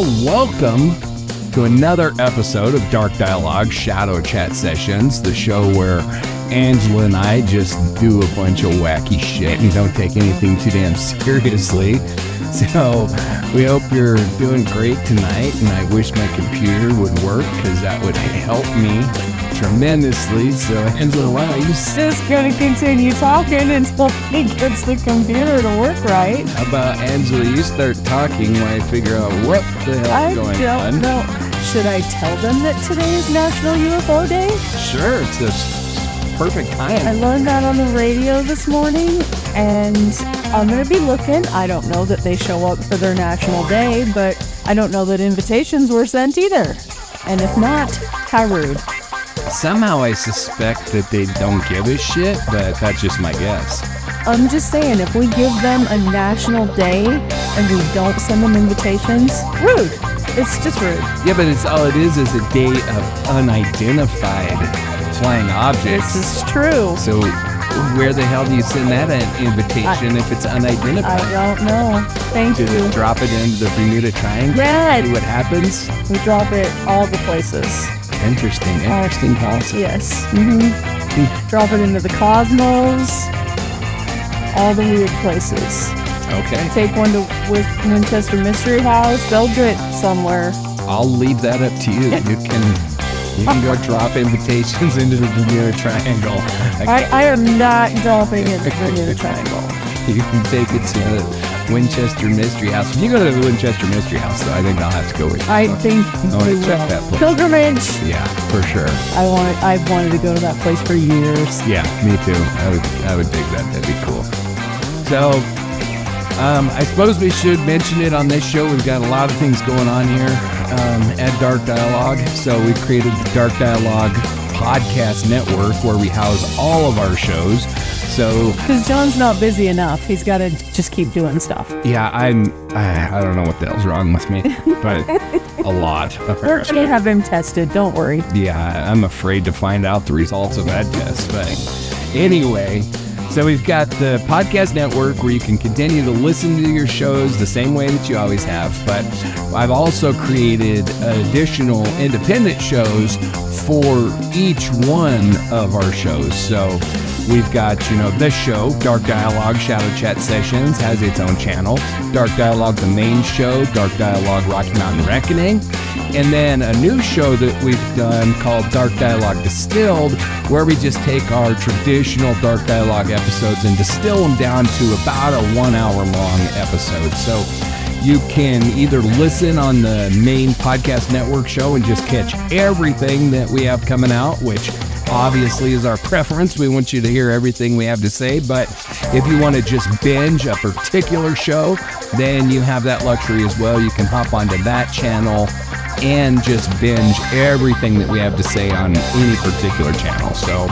Well, welcome to another episode of Dark Dialogue Shadow Chat Sessions, the show where Angela and I just do a bunch of wacky shit and don't take anything too damn seriously. So we hope you're doing great tonight, and I wish my computer would work because that would help me tremendously. So Angela, why don't you just gonna continue talking until he gets the computer to work right. How about Angela, you start talking while I figure out what the hell is going on. I don't know. Should I tell them that today is National UFO Day? Sure, it's a perfect time. I learned that on the radio this morning, and I'm going to be looking. I don't know that they show up for their National Day, but I don't know that invitations were sent either. And if not, how rude. Somehow I suspect that they don't give a shit, but that's just my guess. I'm just saying, if we give them a National Day and we don't send them invitations, rude. It's just rude. Yeah, but it's all it is a day of unidentified flying objects. This is true. So where the hell do you send that an invitation if it's unidentified? I don't know. Thank you. To drop it into the Bermuda Triangle? Yeah. See what happens? We drop it all the places. Interesting concept. Yes. Mm-hmm. Drop it into the cosmos. All the weird places. Okay. Take one to Winchester Mystery House. They'll get somewhere. I'll leave that up to you. You can go drop invitations into the Bermuda Triangle. I am not dropping it in the Bermuda Triangle. You can take it to the Winchester Mystery House. If you go to the Winchester Mystery House, though, I think I'll have to go with you. I think we will. Check that place. Pilgrimage. Yeah, for sure. I've wanted to go to that place for years. Yeah, me too. I would dig that. That'd be cool. So, I suppose we should mention it on this show. We've got a lot of things going on here at Dark Dialogue. So we've created the Dark Dialogue Podcast Network where we house all of our shows. So because John's not busy enough, he's got to just keep doing stuff. Yeah, I don't know what the hell's wrong with me, but a lot. We're going to have him tested. Don't worry. Yeah, I'm afraid to find out the results of that test. But anyway. So we've got the podcast network where you can continue to listen to your shows the same way that you always have. But I've also created additional independent shows for each one of our shows. So we've got, this show, Dark Dialogue Shadow Chat Sessions, has its own channel. Dark Dialogue, the main show, Dark Dialogue Rocky Mountain Reckoning. And then a new show that we've done called Dark Dialogue Distilled, where we just take our traditional Dark Dialogue episodes and distill them down to about a 1 hour long episode. So you can either listen on the main podcast network show and just catch everything that we have coming out, which obviously is our preference. We want you to hear everything we have to say. But if you want to just binge a particular show, then you have that luxury as well. You can hop onto that channel and just binge everything that we have to say on any particular channel. So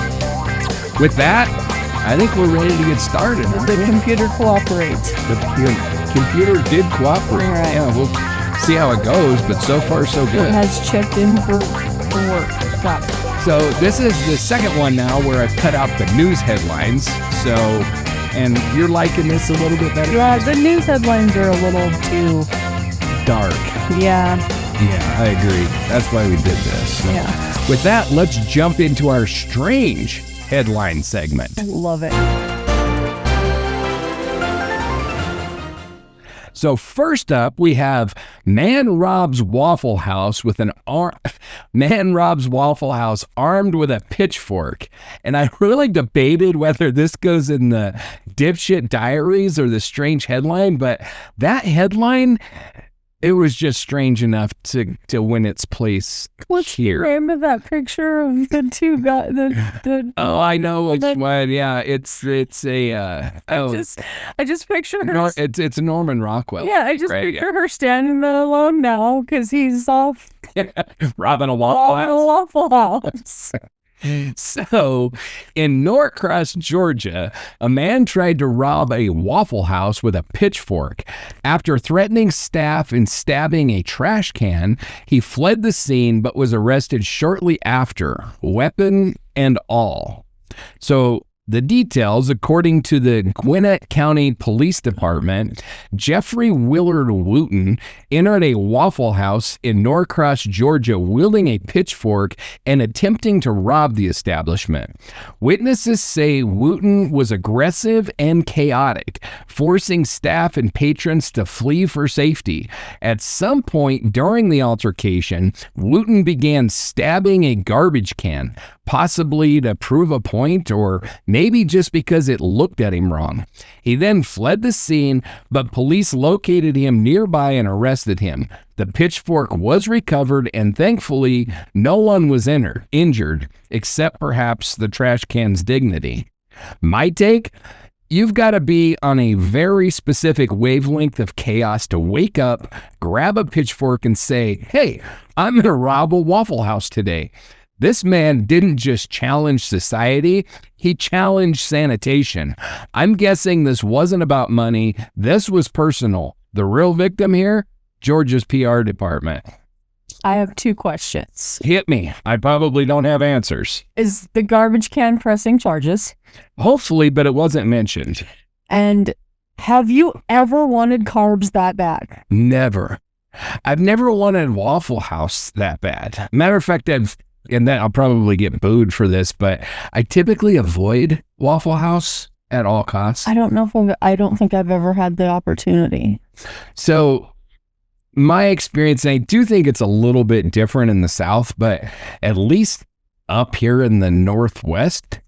with that, I think we're ready to get started. The computer cooperates. The computer did cooperate. Right. Yeah, we'll see how it goes, but so far so good. It has checked in for work. Got it. So this is the second one now where I've cut out the news headlines. So, and you're liking this a little bit better? Yeah, the news headlines are a little too dark. Yeah. Yeah, I agree. That's why we did this. So yeah. With that, let's jump into our strange headline segment. I love it. So first up, we have man robs Waffle House armed with a pitchfork. And I really debated whether this goes in the dipshit diaries or the strange headline, but that headline, it was just strange enough to win its place here. What's the name of that picture of the two guys? Oh, I know which one. Yeah, it's a. I just picture her. It's Norman Rockwell. Yeah, I just picture her standing there alone now because he's off robbing a Waffle House. So, in Norcross, Georgia, a man tried to rob a Waffle House with a pitchfork. After threatening staff and stabbing a trash can, he fled the scene but was arrested shortly after, weapon and all. So, The details, according to the Gwinnett County Police Department, Jeffrey Willard Wooten entered a Waffle House in Norcross, Georgia, wielding a pitchfork and attempting to rob the establishment. Witnesses say Wooten was aggressive and chaotic, forcing staff and patrons to flee for safety. At some point during the altercation, Wooten began stabbing a garbage can, possibly to prove a point or maybe just because it looked at him wrong. He then fled the scene, but police located him nearby and arrested him. The pitchfork was recovered, and thankfully, no one was injured, except perhaps the trash can's dignity. My take? You've got to be on a very specific wavelength of chaos to wake up, grab a pitchfork, and say, hey, I'm going to rob a Waffle House today. This man didn't just challenge society, he challenged sanitation. I'm guessing this wasn't about money. This was personal. The real victim here, Georgia's PR department. I have 2 questions. Hit me. I probably don't have answers. Is the garbage can pressing charges? Hopefully, but it wasn't mentioned. And have you ever wanted carbs that bad? Never. I've never wanted Waffle House that bad. Matter of fact, and then I'll probably get booed for this, but I typically avoid Waffle House at all costs. I don't think I've ever had the opportunity. So my experience, and I do think it's a little bit different in the South, but at least up here in the Northwest,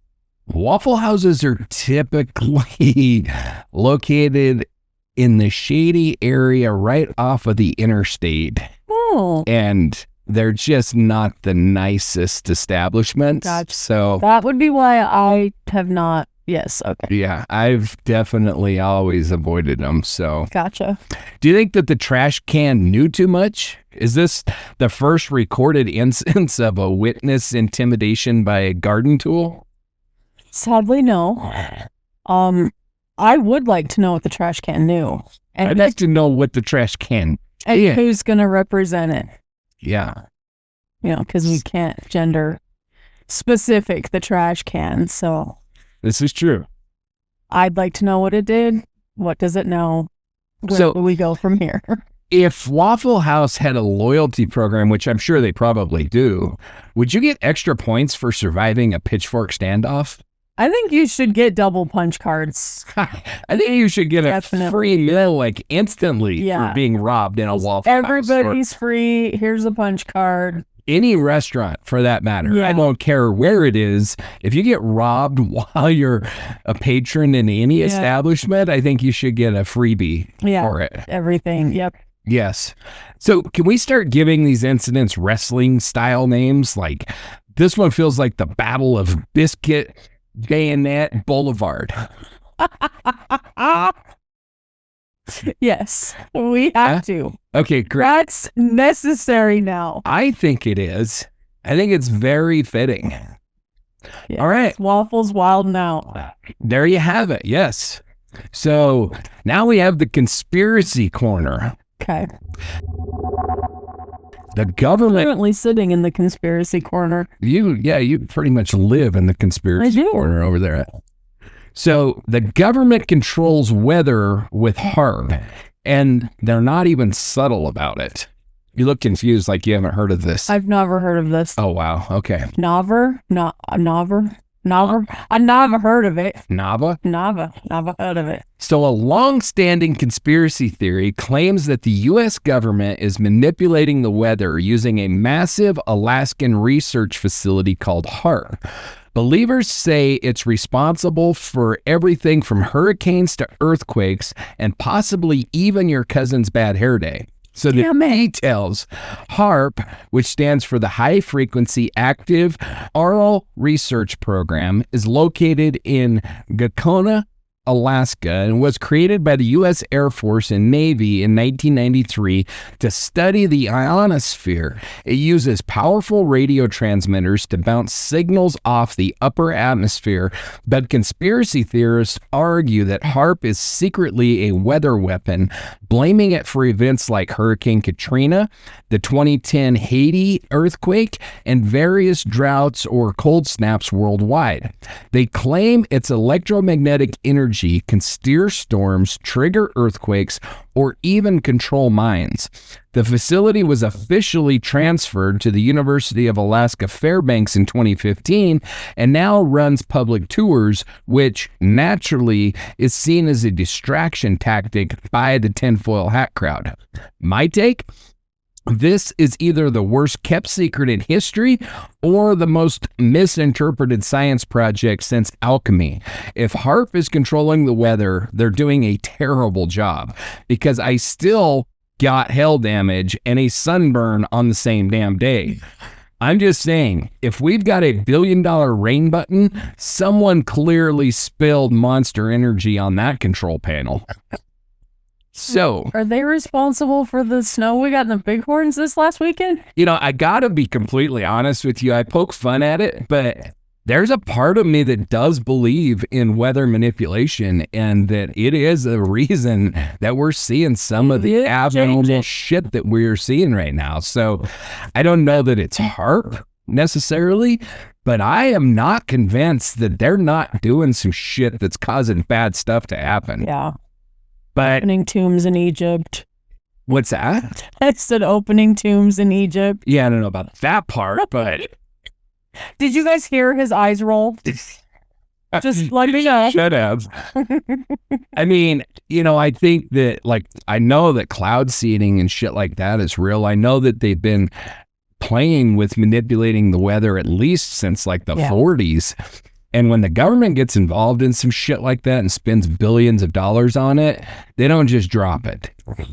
Waffle Houses are typically located in the shady area right off of the interstate. Oh. And they're just not the nicest establishments. Gotcha. So that would be why I have not. Yes. Okay. Yeah, I've definitely always avoided them. So gotcha. Do you think that the trash can knew too much? Is this the first recorded instance of a witness intimidation by a garden tool? Sadly, no. I would like to know what the trash can knew. And I'd like to know what the trash can. And who's going to represent it. Yeah. You know, because we can't gender specific the trash can. So this is true. I'd like to know what it did. What does it know? Where do we go from here? If Waffle House had a loyalty program, which I'm sure they probably do, would you get extra points for surviving a pitchfork standoff? I think you should get double punch cards. I think you should get a free meal like instantly for being robbed in a Waffle House. Everybody's free. Here's a punch card. Any restaurant for that matter. Yeah. I don't care where it is. If you get robbed while you're a patron in any establishment, I think you should get a freebie for it. Everything. Yep. Yes. So can we start giving these incidents wrestling style names? Like this one feels like the Battle of Biscuit Bayonet Boulevard. Yes, we have to. Okay, great. That's necessary now. I think it is. I think it's very fitting. Yeah, all right. Waffles wild now. There you have it. Yes. So now we have the conspiracy corner. Okay. The government currently sitting in the conspiracy corner. You pretty much live in the conspiracy corner over there. So the government controls weather with HAARP, and they're not even subtle about it. You look confused like you haven't heard of this. I've never heard of this. Oh, wow. Okay. Never heard of it. Never heard of it. So a long-standing conspiracy theory claims that the U.S. government is manipulating the weather using a massive Alaskan research facility called HAARP. Believers say it's responsible for everything from hurricanes to earthquakes and possibly even your cousin's bad hair day. So the details, HAARP, which stands for the High Frequency Active Auroral Research Program, is located in Gakona, Alaska, and was created by the U.S. Air Force and Navy in 1993 to study the ionosphere. It uses powerful radio transmitters to bounce signals off the upper atmosphere, but conspiracy theorists argue that HAARP is secretly a weather weapon, blaming it for events like Hurricane Katrina, the 2010 Haiti earthquake, and various droughts or cold snaps worldwide. They claim its electromagnetic energy can steer storms, trigger earthquakes, or even control mines. The facility was officially transferred to the University of Alaska Fairbanks in 2015 and now runs public tours, which naturally is seen as a distraction tactic by the tinfoil hat crowd. My take? This is either the worst kept secret in history or the most misinterpreted science project since alchemy. If HAARP is controlling the weather, they're doing a terrible job, because I still got hail damage and a sunburn on the same damn day. I'm just saying, if we've got a $1 billion rain button, someone clearly spilled Monster Energy on that control panel. So, are they responsible for the snow we got in the Bighorns this last weekend? you know, I gotta be completely honest with you. I poke fun at it, but there's a part of me that does believe in weather manipulation, and that it is a reason that we're seeing some of the abnormal shit that we're seeing right now. So I don't know that it's HAARP necessarily, but I am not convinced that they're not doing some shit that's causing bad stuff to happen. Yeah. But Opening tombs in Egypt. what's that? I said opening tombs in Egypt. Yeah, I don't know about that part, but Did you guys hear his eyes roll? Just let me know. Should have. I mean, you know, I think that, like, I know that cloud seeding and shit like that is real. I know that they've been playing with manipulating the weather at least since like the 40s. And when the government gets involved in some shit like that and spends billions of dollars on it, they don't just drop it.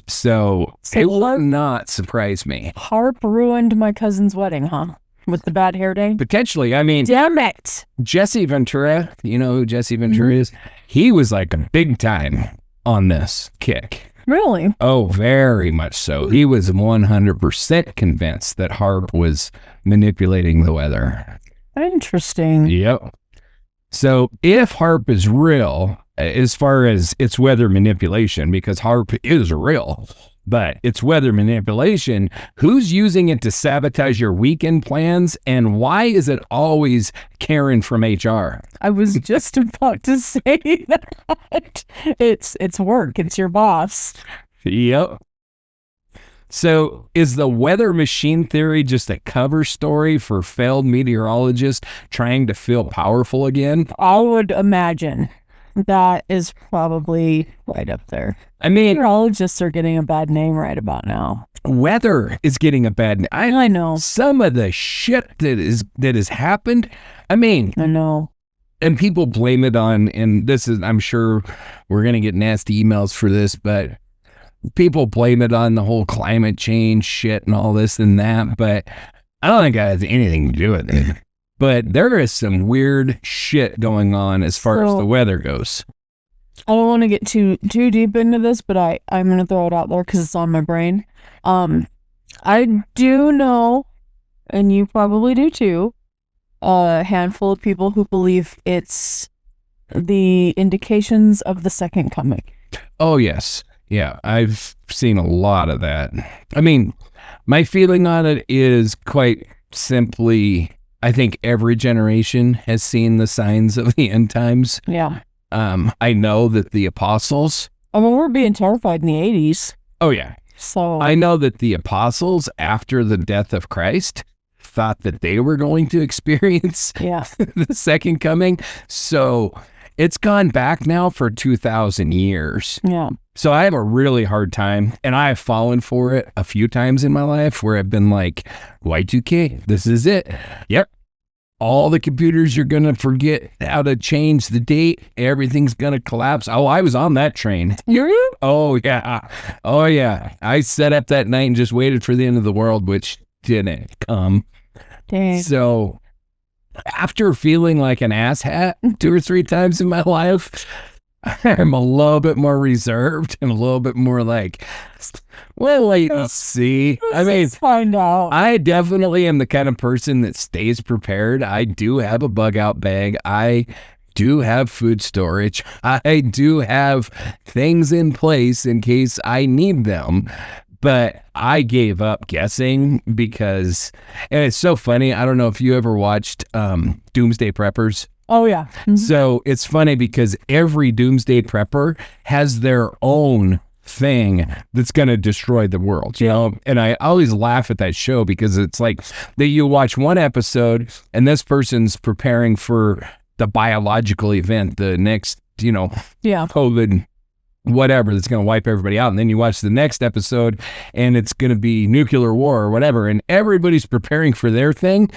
So it will not surprise me. HAARP ruined my cousin's wedding, huh? With the bad hair day? Potentially. I mean, Damn it. Jesse Ventura, you know who Jesse Ventura is? He was like a big time on this kick. Really? Oh, very much so. He was 100% convinced that HAARP was manipulating the weather. Interesting. Yep. So if HAARP is real, as far as its weather manipulation, because HAARP is real, but it's weather manipulation, who's using it to sabotage your weekend plans, and why is it always Karen from HR? I was just about to say that. It's work. It's your boss. Yep. So is the weather machine theory just a cover story for failed meteorologists trying to feel powerful again? I would imagine that is probably right up there. I mean, Meteorologists are getting a bad name right about now. weather is getting a bad name. I know. Some of the shit that has happened. I mean, I know. and people blame it on, and this is, I'm sure we're going to get nasty emails for this, but people blame it on the whole climate change shit and all this and that, but I don't think it has anything to do with it. But there is some weird shit going on as far as the weather goes. I don't want to get too deep into this, but I'm going to throw it out there because it's on my brain. I do know, and you probably do too, a handful of people who believe it's the indications of the second coming. Oh, yes. Yeah, I've seen a lot of that. I mean, my feeling on it is quite simply, I think every generation has seen the signs of the end times. Yeah. I know that the apostles... I mean, we're being terrified in the 80s. Oh, yeah. So I know that the apostles, after the death of Christ, thought that they were going to experience the second coming. So it's gone back now for 2,000 years. Yeah. So I have a really hard time, and I have fallen for it a few times in my life where I've been like, Y2K, this is it. Yep. All the computers are going to forget how to change the date. Everything's going to collapse. Oh, I was on that train. You? Oh, yeah. Oh, yeah. I sat up that night and just waited for the end of the world, which didn't come. Dang. So after feeling like an asshat 2 or 3 times in my life, I'm a little bit more reserved and a little bit more like, well, wait and see. I mean, Let's find out. I definitely am the kind of person that stays prepared. I do have a bug out bag. I do have food storage. I do have things in place in case I need them. But I gave up guessing because, and it's so funny. I don't know if you ever watched Doomsday Preppers. Oh, yeah. Mhm. So it's funny because every Doomsday Prepper has their own thing that's going to destroy the world, you know? And I always laugh at that show because it's like that you watch one episode and this person's preparing for the biological event, the next, you know, COVID, whatever, that's going to wipe everybody out. And then you watch the next episode and it's going to be nuclear war or whatever. And everybody's preparing for their thing.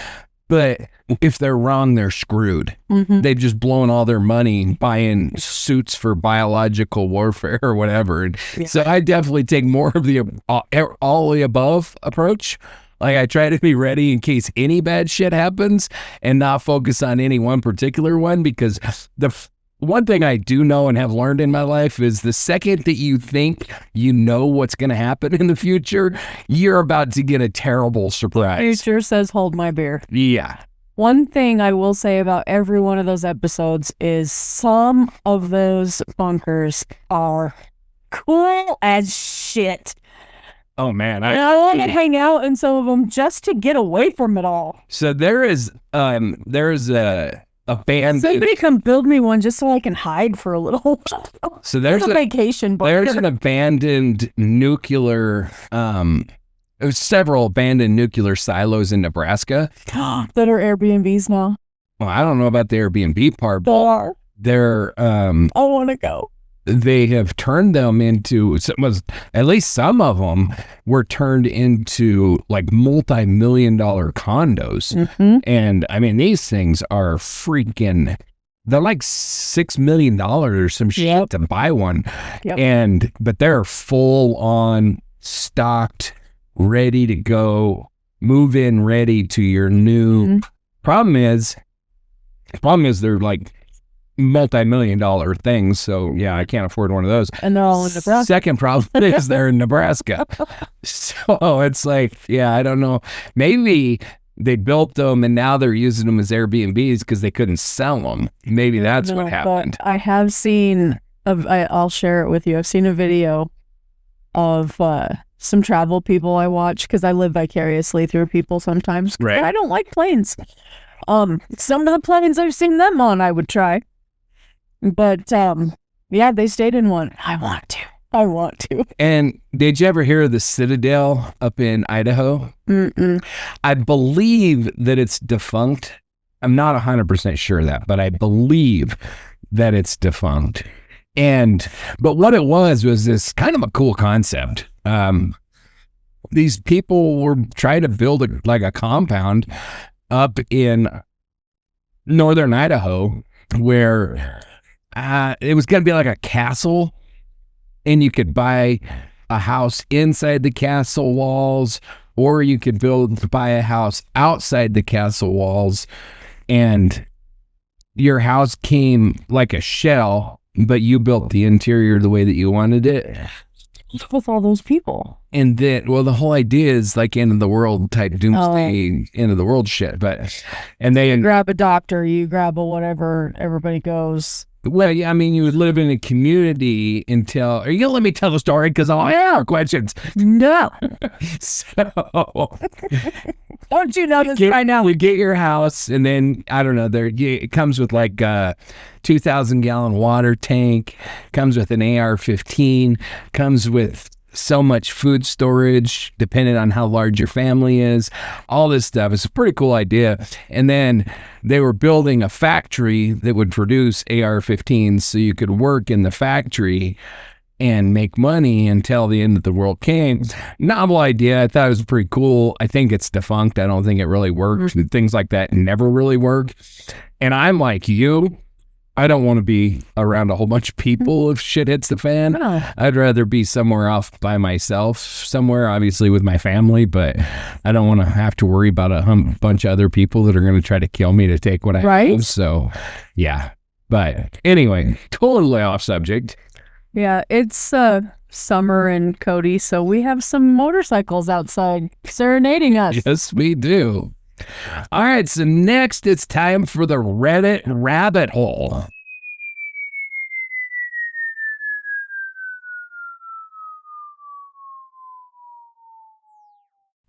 But if they're wrong, they're screwed. Mm-hmm. They've just blown all their money buying suits for biological warfare or whatever. And so I definitely take more of the all the above approach. Like I try to be ready in case any bad shit happens and not focus on any one particular one, because the one thing I do know and have learned in my life is the second that you think you know what's going to happen in the future, you're about to get a terrible surprise. Future says, hold my beer. Yeah. One thing I will say about every one of those episodes is some of those bunkers are cool as shit. Oh, man. And I want to hang out in some of them just to get away from it all. So there's a band. Somebody come build me one just so I can hide for a little while. So there's a vacation bunker. There's an abandoned nuclear, there's several abandoned nuclear silos in Nebraska. That are Airbnbs now. Well, I don't know about the Airbnb part, They are. They're, I want to go. They have turned them into, at least some of them were turned into like multi-million-dollar condos. Mm-hmm. And I mean, these things are freaking, they're like $6 million or some shit to buy one. Yep. But they're full on stocked, ready to go, move in ready to your new. Mm-hmm. Problem is they're like multi-million-dollar things, so yeah, I can't afford one of those. And they're all in Nebraska. Second problem is they're in Nebraska. So it's like, yeah, I don't know. Maybe they built them and now they're using them as Airbnbs because they couldn't sell them. Maybe that's what happened. I have seen, I'll share it with you. I've seen a video of some travel people I watch because I live vicariously through people sometimes. Right. And I don't like planes. Some of the planes I've seen them on, I would try. But, yeah, they stayed in one. I want to. And did you ever hear of the Citadel up in Idaho? Mm-mm. I believe that it's defunct. I'm not 100% sure of that, but I believe that it's defunct. But what it was this kind of a cool concept. These people were trying to build a compound up in northern Idaho where it was going to be like a castle, and you could buy a house inside the castle walls, or you could buy a house outside the castle walls, and your house came like a shell, but you built the interior the way that you wanted it. With all those people. And then, well, the whole idea is like end of the world type doomsday, end of the world shit. And they grab a doctor, you grab a whatever, everybody goes. Well, yeah, I mean, you would live in a community until, are you going to let me tell the story? Because I'll have questions. No. So. Don't you know this by now? You get your house, and then, I don't know, it comes with like a 2,000-gallon water tank, comes with an AR-15, comes with so much food storage, depending on how large your family is, all this stuff. It's a pretty cool idea. And then they were building a factory that would produce AR-15s so you could work in the factory and make money until the end of the world came. Novel idea. I thought it was pretty cool. I think it's defunct. I don't think it really works. Mm-hmm. Things like that never really work. And I'm like you. I don't want to be around a whole bunch of people if shit hits the fan. No. I'd rather be somewhere off by myself, somewhere obviously with my family, but I don't want to have to worry about a bunch of other people that are going to try to kill me to take what I have. So, yeah. But anyway, totally off subject. Yeah, it's summer in Cody, so we have some motorcycles outside serenading us. Yes, we do. All right, so next it's time for the Reddit rabbit hole.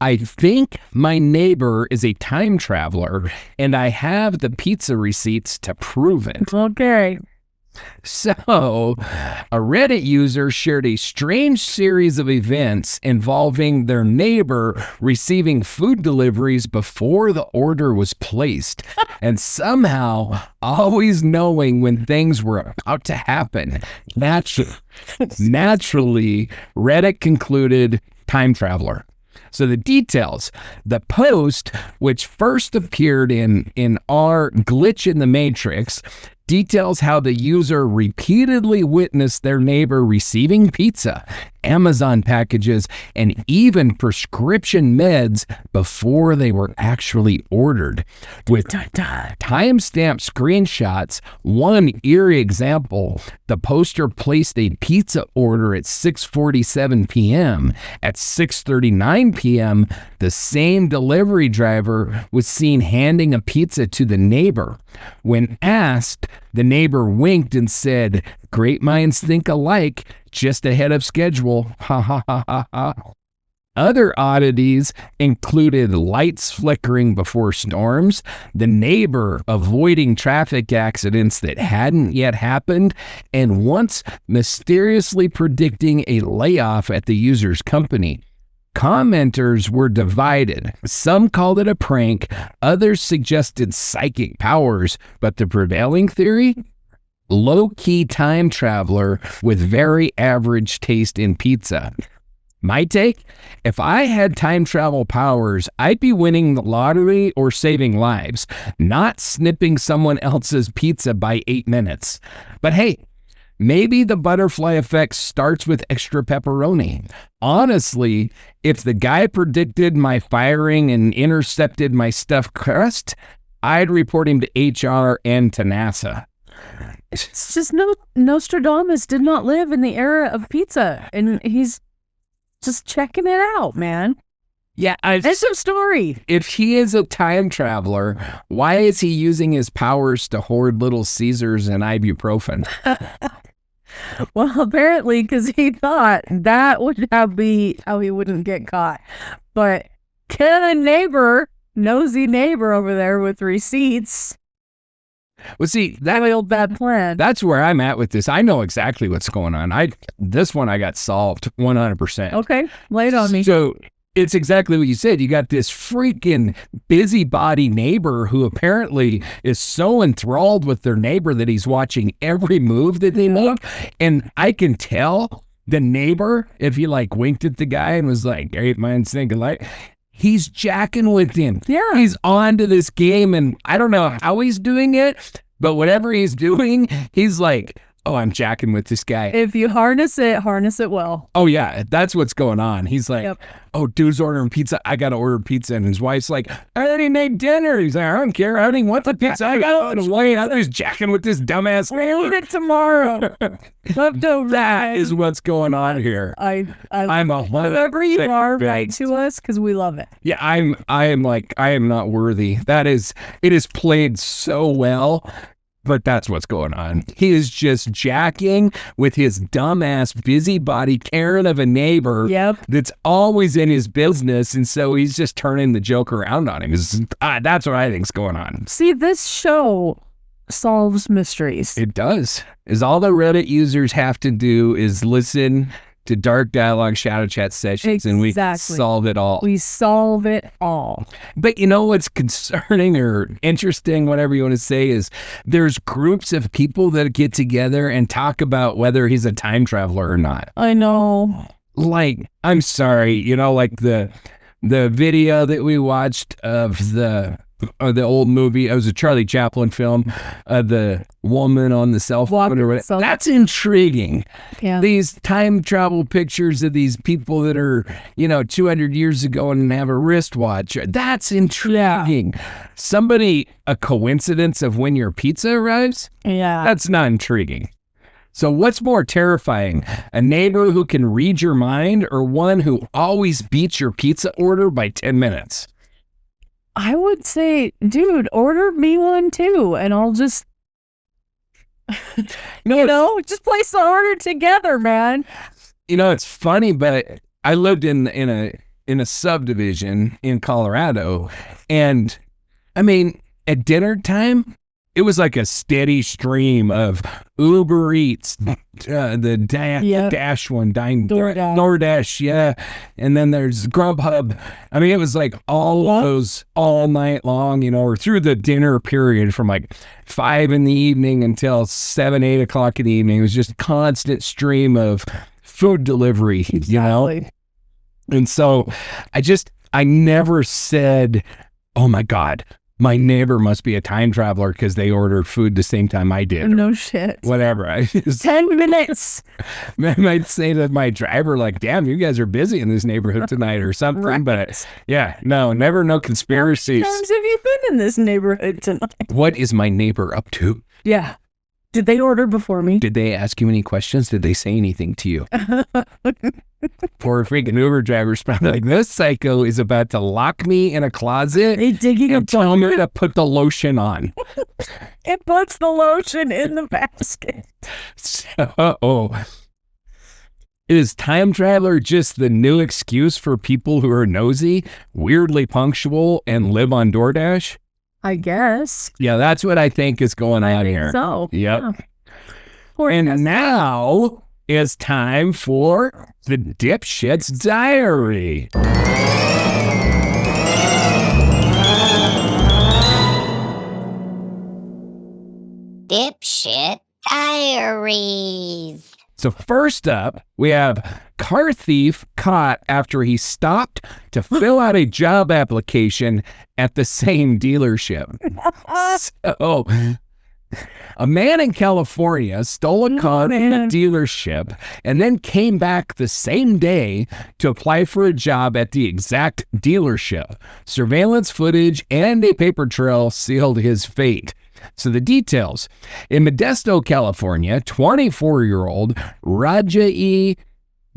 I think my neighbor is a time traveler, and I have the pizza receipts to prove it. Okay. So, a Reddit user shared a strange series of events involving their neighbor receiving food deliveries before the order was placed, and somehow always knowing when things were about to happen. Naturally, Reddit concluded time traveler. So the details, the post, which first appeared in our Glitch in the Matrix, details how the user repeatedly witnessed their neighbor receiving pizza, Amazon packages, and even prescription meds before they were actually ordered. With timestamp screenshots, one eerie example, the poster placed a pizza order at 6:47 p.m. At 6:39 p.m., the same delivery driver was seen handing a pizza to the neighbor. When asked, the neighbor winked and said, "Great minds think alike, just ahead of schedule." Ha ha ha ha ha. Other oddities included lights flickering before storms, the neighbor avoiding traffic accidents that hadn't yet happened, and once mysteriously predicting a layoff at the user's company. Commenters were divided. Some called it a prank, others suggested psychic powers, but the prevailing theory? Low-key time traveler with very average taste in pizza. My take? If I had time travel powers, I'd be winning the lottery or saving lives, not snipping someone else's pizza by 8 minutes. But hey, maybe the butterfly effect starts with extra pepperoni. Honestly, if the guy predicted my firing and intercepted my stuffed crust, I'd report him to HR and to NASA. It's just Nostradamus did not live in the era of pizza, and he's just checking it out, man. Yeah, That's some story. If he is a time traveler, why is he using his powers to hoard Little Caesars and ibuprofen? Well, apparently, because he thought that would be how he wouldn't get caught. But nosy neighbor over there with receipts. Well, see, Bad plan. that's where I'm at with this. I know exactly what's going on. This one I got solved 100%. Okay, lay it on me. So it's exactly what you said. You got this freaking busybody neighbor who apparently is so enthralled with their neighbor that he's watching every move that they make. And I can tell the neighbor, if he like winked at the guy and was like, "Great minds think alike," he's jacking with him. Yeah. He's on to this game, and I don't know how he's doing it, but whatever he's doing, he's like, "Oh, I'm jacking with this guy." If you harness it well. Oh, yeah, that's what's going on. He's like, Yep. "Oh, dude's ordering pizza. I got to order pizza." And his wife's like, "I already made dinner." He's like, "I don't care. I already want the pizza. I got it." Wait, I was jacking with this dumbass. We'll eat it tomorrow. That is what's going on here. I'm a whoever you are, write to us because we love it. Yeah, I am not worthy. It is played so well. But that's what's going on. He is just jacking with his dumbass busybody Karen of a neighbor. Yep. That's always in his business. And so he's just turning the joke around on him. That's what I think's going on. See, this show solves mysteries. It does. Is all the Reddit users have to do is listen to Dark Dialogue Shadow Chat sessions, and we solve it all. We solve it all. But you know what's concerning or interesting, whatever you want to say, is there's groups of people that get together and talk about whether he's a time traveler or not. I know. Like, I'm sorry, like the video that we watched of the the old movie. It was a Charlie Chaplin film. The woman on the cell phone or whatever. That's intriguing. Yeah. These time travel pictures of these people that are, 200 years ago and have a wristwatch. That's intriguing. Yeah. A coincidence of when your pizza arrives? Yeah. That's not intriguing. So what's more terrifying? A neighbor who can read your mind or one who always beats your pizza order by 10 minutes? I would say, dude, order me one too, and I'll just, just place the order together, man. It's funny, but I lived in a subdivision in Colorado, and I mean, at dinner time, it was like a steady stream of Uber Eats, the Dash one, DoorDash, yeah. And then there's Grubhub. I mean, it was like all those all night long, or through the dinner period from like 5 p.m. until 7, 8 o'clock in the evening. It was just a constant stream of food delivery, And so I never said, oh my God, my neighbor must be a time traveler because they ordered food the same time I did. No shit. Whatever. 10 minutes. I might say to my driver, like, damn, you guys are busy in this neighborhood tonight or something. Right. But yeah, no conspiracies. How many times have you been in this neighborhood tonight? What is my neighbor up to? Yeah. Did they order before me? Did they ask you any questions? Did they say anything to you? Poor freaking Uber driver's probably like, this psycho is about to lock me in a closet and tell me to put the lotion on. It puts the lotion in the basket. Is time traveler just the new excuse for people who are nosy, weirdly punctual, and live on DoorDash? I guess. Yeah, that's what I think is going on here. So. Yep. Yeah. And now is time for the Dipshit's Diary. Dipshit Diaries. So first up, we have car thief caught after he stopped to fill out a job application at the same dealership. So, a man in California stole a car from a dealership and then came back the same day to apply for a job at the exact dealership. Surveillance footage and a paper trail sealed his fate. So the details. In Modesto, California, 24-year-old Rajai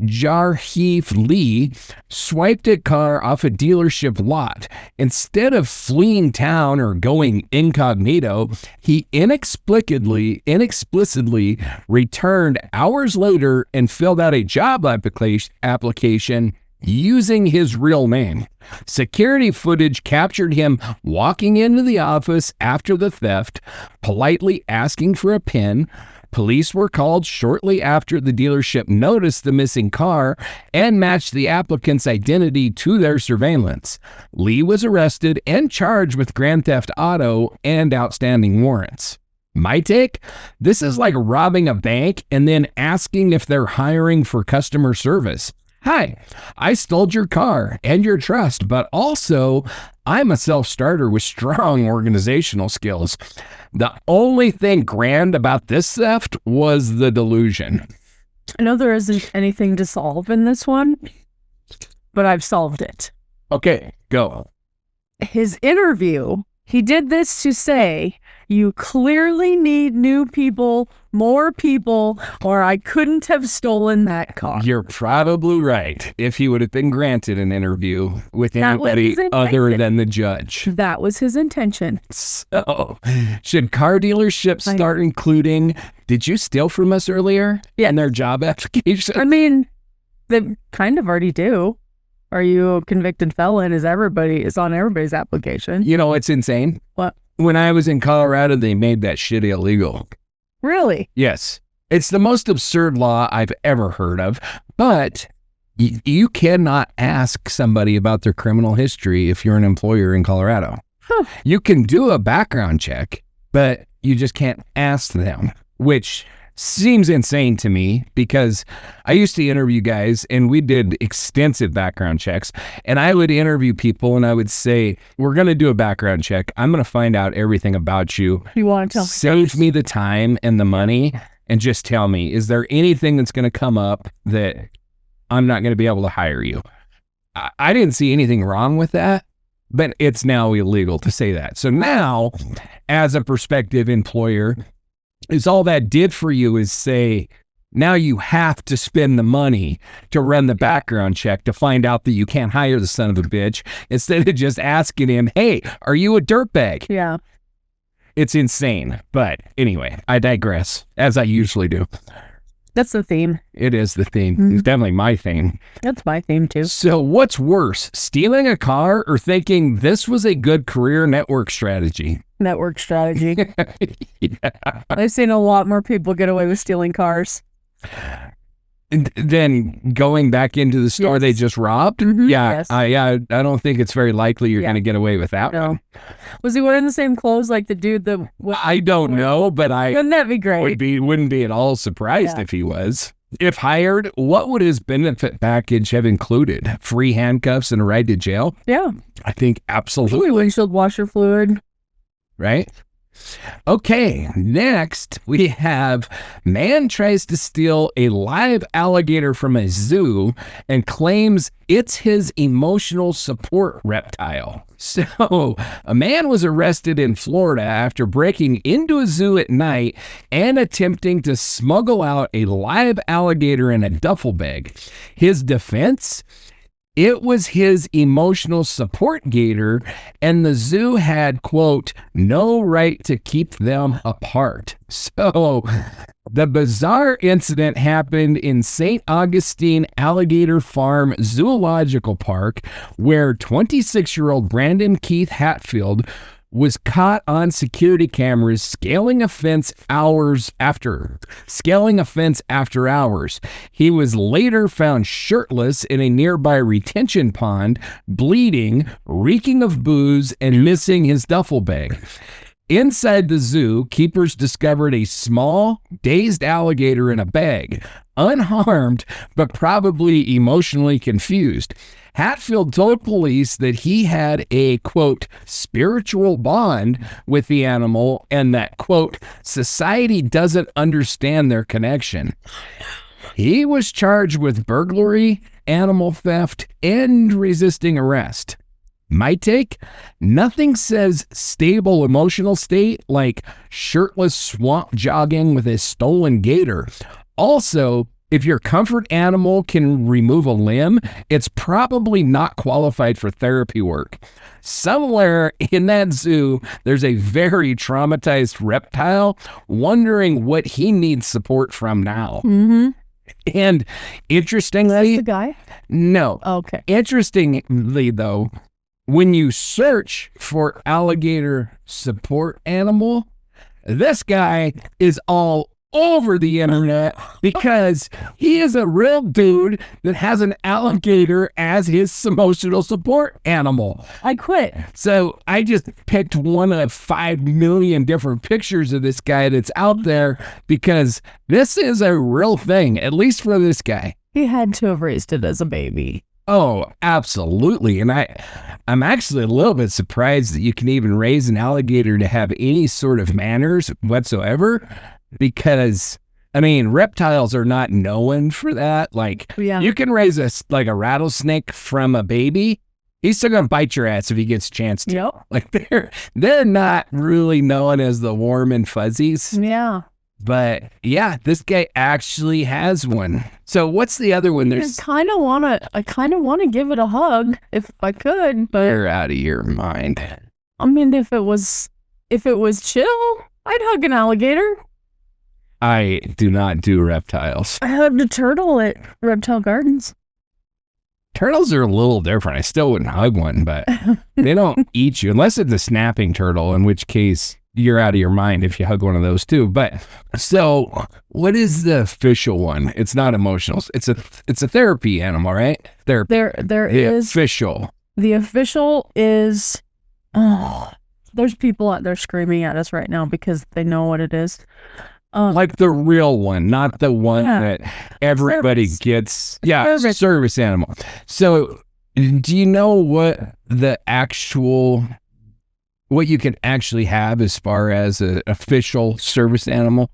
Jarheef Lee swiped a car off a dealership lot. Instead of fleeing town or going incognito, he inexplicably returned hours later and filled out a job application using his real name. Security footage captured him walking into the office after the theft, politely asking for a PIN. Police were called shortly after the dealership noticed the missing car and matched the applicant's identity to their surveillance. Lee was arrested and charged with grand theft auto and outstanding warrants. My take? This is like robbing a bank and then asking if they're hiring for customer service. Hi, I stole your car and your trust, but also I'm a self-starter with strong organizational skills. The only thing grand about this theft was the delusion. I know there isn't anything to solve in this one, but I've solved it. Okay, go. His interview, he did this to say, you clearly need new people, more people, or I couldn't have stolen that car. You're probably right. If he would have been granted an interview with anybody other than the judge. That was his intention. So, should car dealerships start including, did you steal from us earlier? Yeah. In their job application? I mean, they kind of already do. Are you a convicted felon? Is on everybody's application. You know, it's insane. What? When I was in Colorado, they made that shit illegal. Really? Yes. It's the most absurd law I've ever heard of, but you cannot ask somebody about their criminal history if you're an employer in Colorado. Huh. You can do a background check, but you just can't ask them, which seems insane to me because I used to interview guys and we did extensive background checks, and I would interview people and I would say, we're going to do a background check. I'm going to find out everything about you. You want to tell me? Save me the time and the money and just tell me, is there anything that's going to come up that I'm not going to be able to hire you? I didn't see anything wrong with that, but it's now illegal to say that. So now, as a prospective employer, is all that did for you is say, now you have to spend the money to run the background check to find out that you can't hire the son of a bitch, instead of just asking him, hey, are you a dirtbag? Yeah. It's insane. But anyway, I digress, as I usually do. That's the theme. It is the theme. It's definitely my theme. That's my theme too. So what's worse, stealing a car or thinking this was a good career network strategy? Network strategy. Yeah. I've seen a lot more people get away with stealing cars. And then going back into the store they just robbed? Yeah, Yes. I don't think it's very likely you're going to get away with that No. one. Was he wearing the same clothes like the dude that... I don't know, but I Wouldn't that be great? wouldn't be at all surprised if he was. If hired, what would his benefit package have included? Free handcuffs and a ride to jail? Yeah. I think absolutely. Windshield washer fluid. Right? Okay, next we have man tries to steal a live alligator from a zoo and claims it's his emotional support reptile. So, a man was arrested in Florida after breaking into a zoo at night and attempting to smuggle out a live alligator in a duffel bag. His defense? It was his emotional support gator, and the zoo had, quote, no right to keep them apart. So, the bizarre incident happened in St. Augustine Alligator Farm Zoological Park, where 26-year-old Brandon Keith Hatfield was caught on security cameras scaling a fence after hours. He was later found shirtless in a nearby retention pond, bleeding, reeking of booze, and missing his duffel bag. Inside the zoo, keepers discovered a small, dazed alligator in a bag, unharmed, but probably emotionally confused. Hatfield told police that he had a, quote, spiritual bond with the animal and that, quote, society doesn't understand their connection. He was charged with burglary, animal theft, and resisting arrest. My take? Nothing says stable emotional state like shirtless swamp jogging with a stolen gator. Also, if your comfort animal can remove a limb, it's probably not qualified for therapy work. Somewhere in that zoo, there's a very traumatized reptile wondering what he needs support from now. And interestingly... The guy? No. Okay. Interestingly, though, when you search for alligator support animal, this guy is all over the internet because he is a real dude that has an alligator as his emotional support animal. I quit. So I just picked one of 5 million different pictures of this guy that's out there because this is a real thing, at least for this guy. He had to have raised it as a baby. Oh, absolutely. And I'm actually a little bit surprised that you can even raise an alligator to have any sort of manners whatsoever. Because, I mean, reptiles are not known for that. Like, you can raise a rattlesnake from a baby. He's still going to bite your ass if he gets a chance to. Yep. Like, they're not really known as the warm and fuzzies. Yeah. But, yeah, this guy actually has one. So what's the other one? I kind of want to give it a hug if I could, but... You're out of your mind. I mean, if it was chill, I'd hug an alligator. I do not do reptiles. I hugged a turtle at Reptile Gardens. Turtles are a little different. I still wouldn't hug one, but they don't eat you unless it's a snapping turtle, in which case you're out of your mind if you hug one of those too. But so what is the official one? It's not emotional. It's a therapy animal, right? There is official. The official is there's people out there screaming at us right now because they know what it is. Like the real one, not the one that everybody gets. Yeah, service animal. So do you know what you can actually have as far as an official service animal?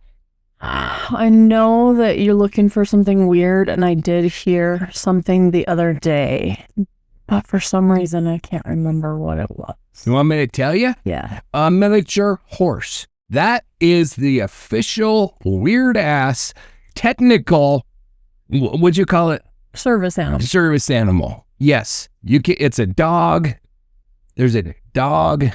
I know that you're looking for something weird, and I did hear something the other day, but for some reason I can't remember what it was. You want me to tell you? Yeah. A miniature horse. That is the official weird-ass technical, what'd you call it? Service animal. Service animal. Yes. It's a dog. There's a dog.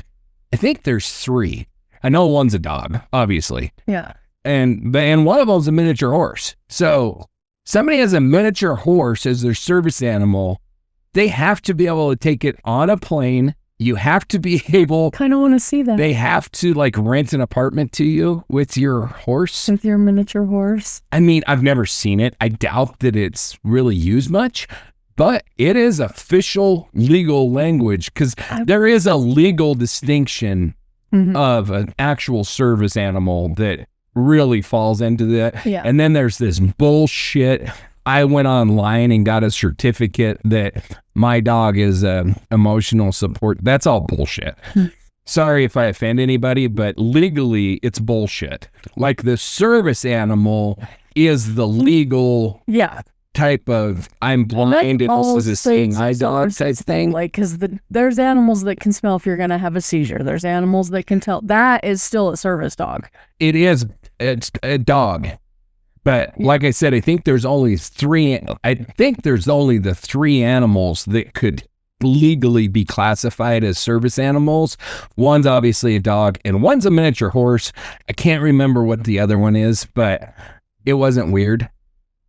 I think there's 3. I know one's a dog, obviously. Yeah. And one of them's a miniature horse. So somebody has a miniature horse as their service animal. They have to be able to take it on a plane. You have to be able... Kind of want to see that. They have to rent an apartment to you with your horse. With your miniature horse. I mean, I've never seen it. I doubt that it's really used much, but it is official legal language because there is a legal distinction of an actual service animal that really falls into that. Yeah. And then there's this bullshit. I went online and got a certificate that my dog is emotional support. That's all bullshit. Sorry if I offend anybody, but legally it's bullshit. Like the service animal is the legal type of I'm blind and this is a seeing eye dog type thing. Like, because there's animals that can smell if you're going to have a seizure. There's animals that can tell. That is still a service dog. It's a dog. But like I said, I think there's only 3. I think there's only the 3 animals that could legally be classified as service animals. One's obviously a dog and one's a miniature horse. I can't remember what the other one is, but it wasn't weird.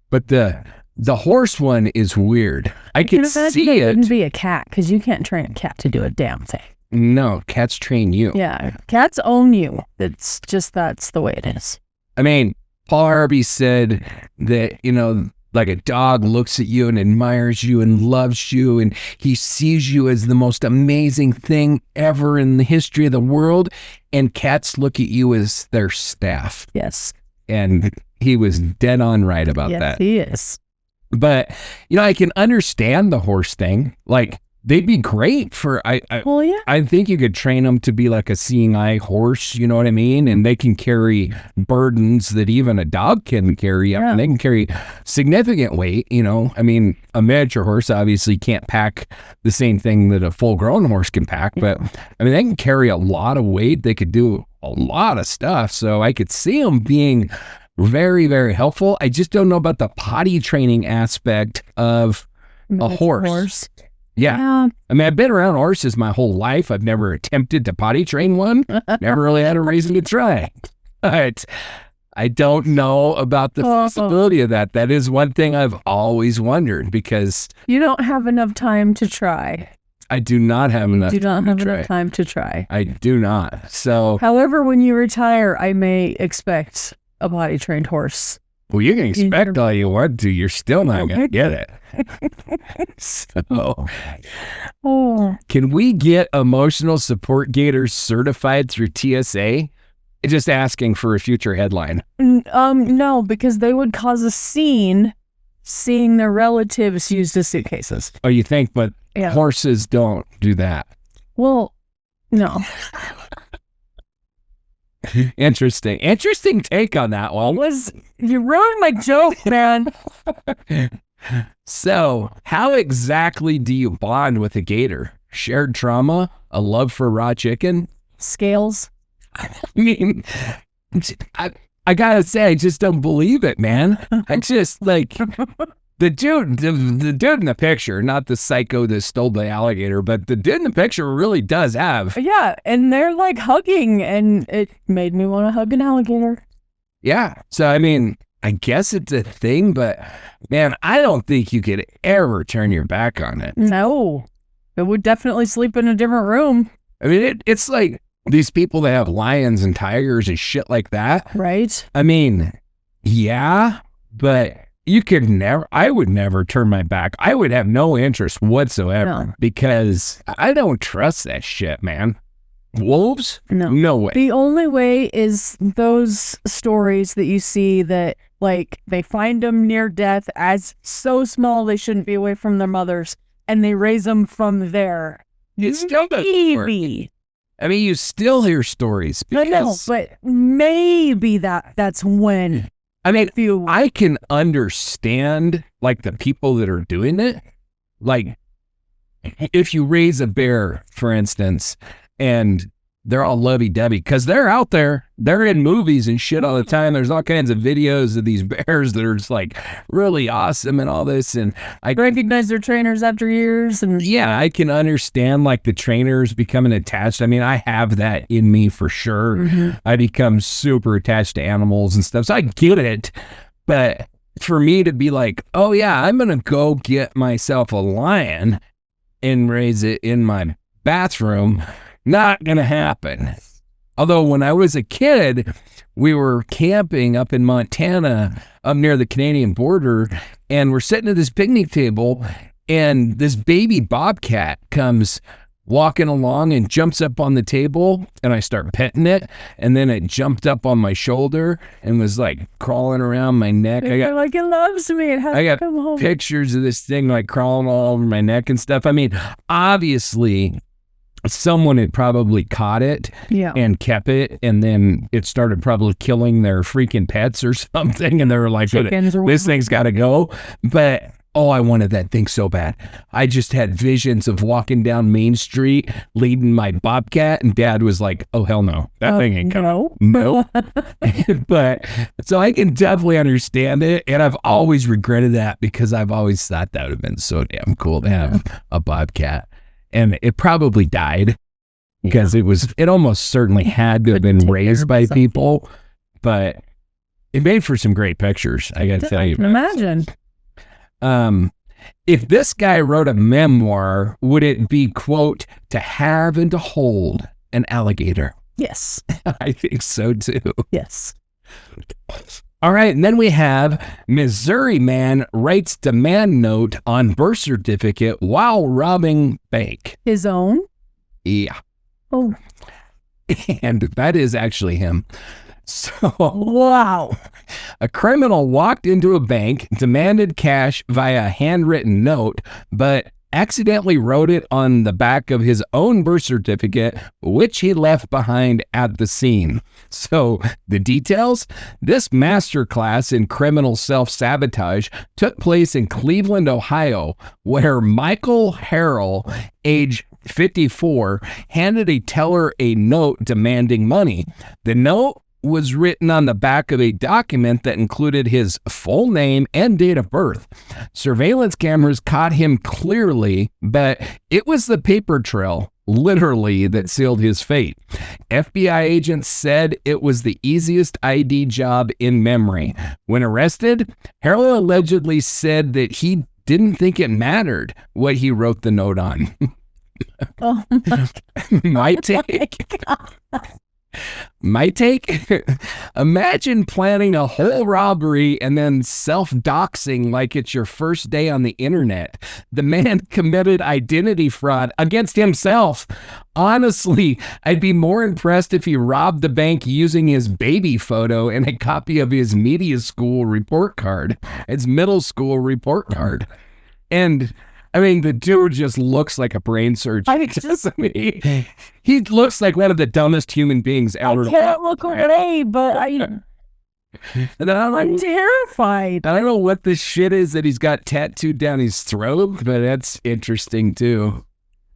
But the horse one is weird. I could see it. It wouldn't be a cat because you can't train a cat to do a damn thing. No, cats train you. Yeah, cats own you. It's just that's the way it is. I mean, Paul Harvey said that, like a dog looks at you and admires you and loves you and he sees you as the most amazing thing ever in the history of the world, and cats look at you as their staff. Yes. And he was dead on right about that. Yes, he is. But, I can understand the horse thing. Like, they'd be great for, well, yeah. I think you could train them to be like a seeing eye horse, you know what I mean? And they can carry burdens that even a dog can carry. Yeah. And they can carry significant weight, I mean, a miniature horse obviously can't pack the same thing that a full-grown horse can pack, but I mean, they can carry a lot of weight. They could do a lot of stuff. So I could see them being very, very helpful. I just don't know about the potty training aspect of a horse. Yeah. I mean, I've been around horses my whole life. I've never attempted to potty train one. Never really had a reason to try. But I don't know about the possibility of that. That is one thing I've always wondered because... You don't have enough time to try. I do not have enough time to try. You do not have enough time to try. I do not. So... However, when you retire, I may expect a potty trained horse. Well, you can expect all you want to. You're still not going to get it. So, can we get emotional support gators certified through TSA? Just asking for a future headline. No, because they would cause a scene seeing their relatives used as suitcases. Oh, you think? But horses don't do that. Well, no. Interesting take on that one. You ruined my joke, man. So, how exactly do you bond with a gator? Shared trauma? A love for raw chicken? Scales? I mean, I gotta say, I just don't believe it, man. I just, the dude in the picture, not the psycho that stole the alligator, but the dude in the picture really does have. Yeah, and they're hugging, and it made me want to hug an alligator. Yeah, so I mean, I guess it's a thing, but man, I don't think you could ever turn your back on it. No, it would definitely sleep in a different room. I mean, it's like these people that have lions and tigers and shit like that. Right. I mean, yeah, but I would never turn my back. I would have no interest whatsoever because I don't trust that shit, man. Wolves? No. No way. The only way is those stories that you see that, like, they find them near death as so small they shouldn't be away from their mothers, and they raise them from there. It still doesn't work. Maybe. I mean, you still hear stories. I know, but maybe that's when. I mean, I can understand, like, the people that are doing it. Like, if you raise a bear, for instance, and they're all lovey-dovey, because they're out there, they're in movies and shit all the time. There's all kinds of videos of these bears that are just, like, really awesome and all this, and I recognize their trainers after years. And yeah, I can understand, like, the trainers becoming attached. I mean, I have that in me for sure. I become super attached to animals and stuff, so I get it. But for me to be like, oh yeah, I'm gonna go get myself a lion and raise it in my bathroom, not gonna happen. Although when I was a kid, we were camping up in Montana, up near the Canadian border, and we're sitting at this picnic table, and this baby bobcat comes walking along and jumps up on the table, and I start petting it, and then it jumped up on my shoulder and was like crawling around my neck. Like, it loves me. It has to come home. Pictures of this thing like crawling all over my neck and stuff. I mean, obviously someone had probably caught it and kept it, and then it started probably killing their freaking pets or something, and they were like, this thing's got to go. But oh, I wanted that thing so bad. I just had visions of walking down Main Street leading my bobcat, and Dad was like, oh, hell no. That thing ain't coming. No. But so I can definitely understand it, and I've always regretted that because I've always thought that would have been so damn cool to have a bobcat. And it probably died because it almost certainly had to have been raised by people, but it made for some great pictures. I got to tell you. I can imagine. If this guy wrote a memoir, would it be, quote, to have and to hold an alligator? Yes. I think so too. Yes. All right, and then we have Missouri man writes demand note on birth certificate while robbing bank. His own? Yeah. Oh. And that is actually him. So, wow. A criminal walked into a bank, demanded cash via handwritten note, but accidentally wrote it on the back of his own birth certificate, which he left behind at the scene. So, the details? This masterclass in criminal self-sabotage took place in Cleveland, Ohio, where Michael Harrell, age 54, handed a teller a note demanding money. The note was written on the back of a document that included his full name and date of birth. Surveillance cameras caught him clearly, but it was the paper trail, literally, that sealed his fate. FBI agents said it was the easiest ID job in memory. When arrested, Harrell allegedly said that he didn't think it mattered what he wrote the note on. Oh my take. My take? Imagine planning a whole robbery and then self-doxing like it's your first day on the internet. The man committed identity fraud against himself. Honestly, I'd be more impressed if he robbed the bank using his baby photo and a copy of his media school report card, his middle school report card. And I mean, the dude just looks like a brain surgeon. He looks like one of the dumbest human beings ever. I can't look away, but I'm terrified. I don't know what this shit is that he's got tattooed down his throat, but that's interesting too.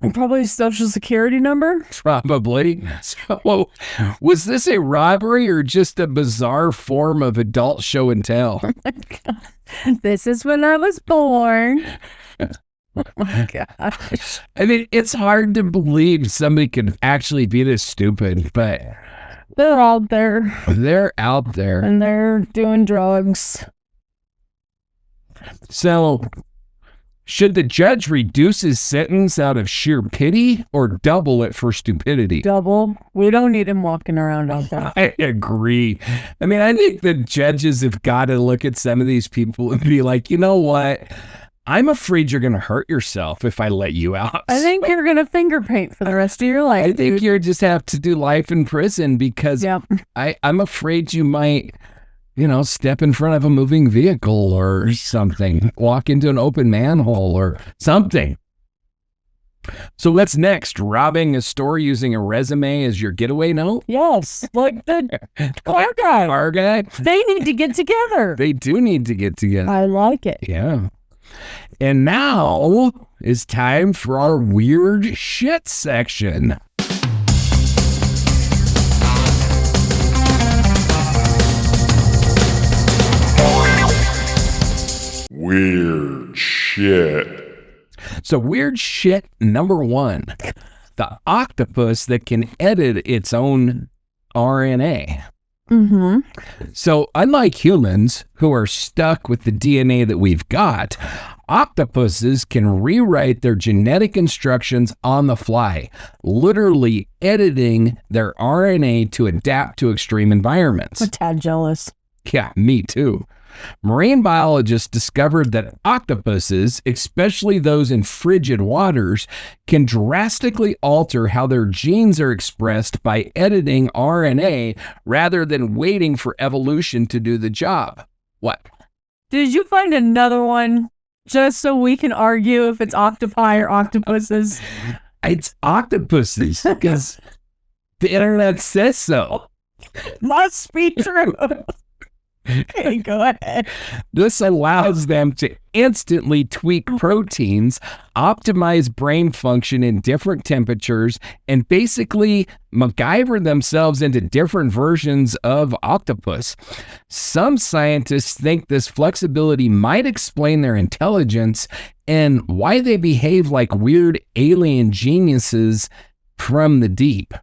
And probably his social security number? Probably. So, was this a robbery or just a bizarre form of adult show and tell? Oh my God. This is when I was born. Oh my gosh. I mean, it's hard to believe somebody could actually be this stupid, but they're out there. They're out there. And they're doing drugs. So, should the judge reduce his sentence out of sheer pity or double it for stupidity? Double. We don't need him walking around out there. I agree. I mean, I think the judges have got to look at some of these people and be like, you know what? I'm afraid you're going to hurt yourself if I let you out. I think you're going to finger paint for the rest of your life. I think you just have to do life in prison because I'm afraid you might, step in front of a moving vehicle or something, walk into an open manhole or something. So what's next? Robbing a store using a resume as your getaway note? Yes, like the car guy. Car guy? They need to get together. They do need to get together. I like it. Yeah. And now is time for our weird shit section. Weird shit. So weird shit number 1, the octopus that can edit its own RNA. Mm-hmm. So unlike humans who are stuck with the DNA that we've got, octopuses can rewrite their genetic instructions on the fly, literally editing their RNA to adapt to extreme environments. I'm a tad jealous. Yeah, me too. Marine biologists discovered that octopuses, especially those in frigid waters, can drastically alter how their genes are expressed by editing RNA rather than waiting for evolution to do the job. What? Did you find another one just so we can argue if it's octopi or octopuses? It's octopuses because the internet says so. Must be true. Okay, go ahead. This allows them to instantly tweak proteins, optimize brain function in different temperatures, and basically MacGyver themselves into different versions of octopus. Some scientists think this flexibility might explain their intelligence and why they behave like weird alien geniuses from the deep.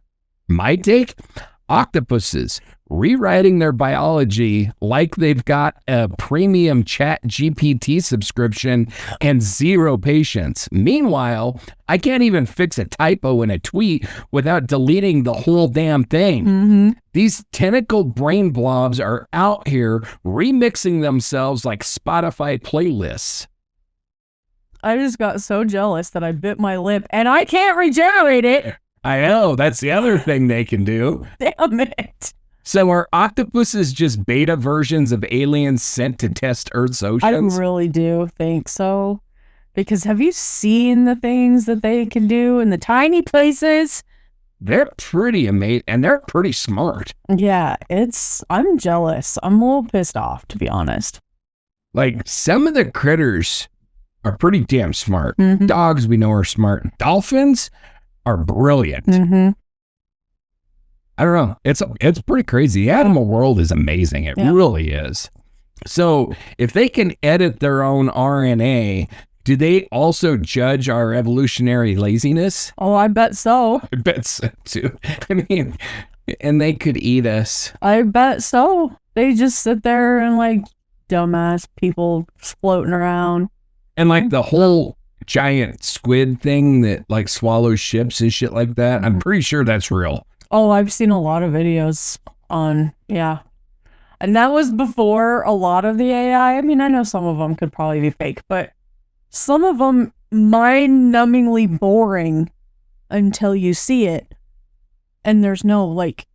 My take? Octopuses rewriting their biology like they've got a premium chat GPT subscription and zero patience. Meanwhile, I can't even fix a typo in a tweet without deleting the whole damn thing. Mm-hmm. These tentacled brain blobs are out here remixing themselves like Spotify playlists. I just got so jealous that I bit my lip and I can't regenerate it. I know, that's the other thing they can do. Damn it. So are octopuses just beta versions of aliens sent to test Earth's oceans? I really do think so. Because have you seen the things that they can do in the tiny places? They're pretty amazing, and they're pretty smart. Yeah, I'm jealous. I'm a little pissed off, to be honest. Like, some of the critters are pretty damn smart. Mm-hmm. Dogs we know are smart. Dolphins are brilliant. Mm-hmm. I don't know. It's pretty crazy. The animal world is amazing. It really is. So if they can edit their own RNA, do they also judge our evolutionary laziness? Oh, I bet so. I bet so too. I mean, and they could eat us. I bet so. They just sit there and like dumbass people floating around. And like the whole giant squid thing that like swallows ships and shit like that, I'm pretty sure that's real. Oh, I've seen a lot of videos on, yeah. And that was before a lot of the AI. I mean, I know some of them could probably be fake, but some of them mind-numbingly boring until you see it. And there's no, like,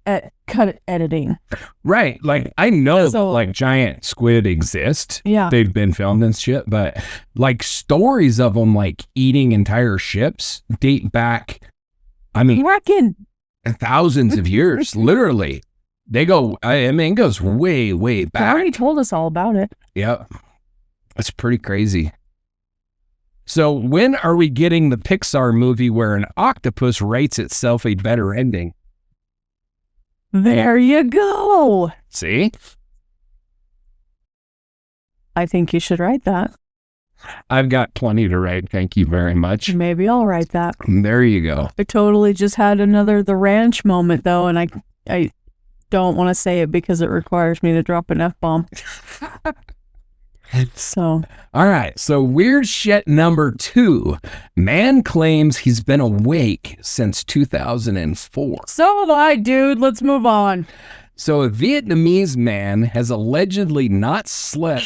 cut editing. Right. Like, I know, like, giant squid exist. Yeah. They've been filmed and shit, but, like, stories of them, like, eating entire ships date back, I mean... thousands of years, literally. They go, I mean, it goes way, way back. They already told us all about it. Yep. That's pretty crazy. So when are we getting the Pixar movie where an octopus writes itself a better ending? There you go. See? I think you should write that. I've got plenty to write. Thank you very much. Maybe I'll write that. There you go. I totally just had another The Ranch moment, though, and I don't want to say it because it requires me to drop an F-bomb. So. All right. So weird shit number 2. Man claims he's been awake since 2004. So have I, dude. Let's move on. So a Vietnamese man has allegedly not slept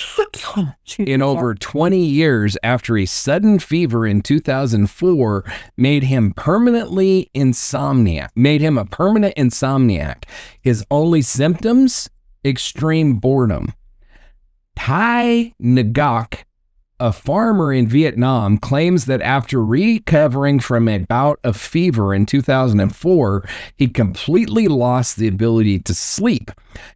in over 20 years after a sudden fever in 2004 made him a permanent insomniac. His only symptoms, extreme boredom. Thai Ngok, a farmer in Vietnam, claims that after recovering from a bout of fever in 2004, he completely lost the ability to sleep.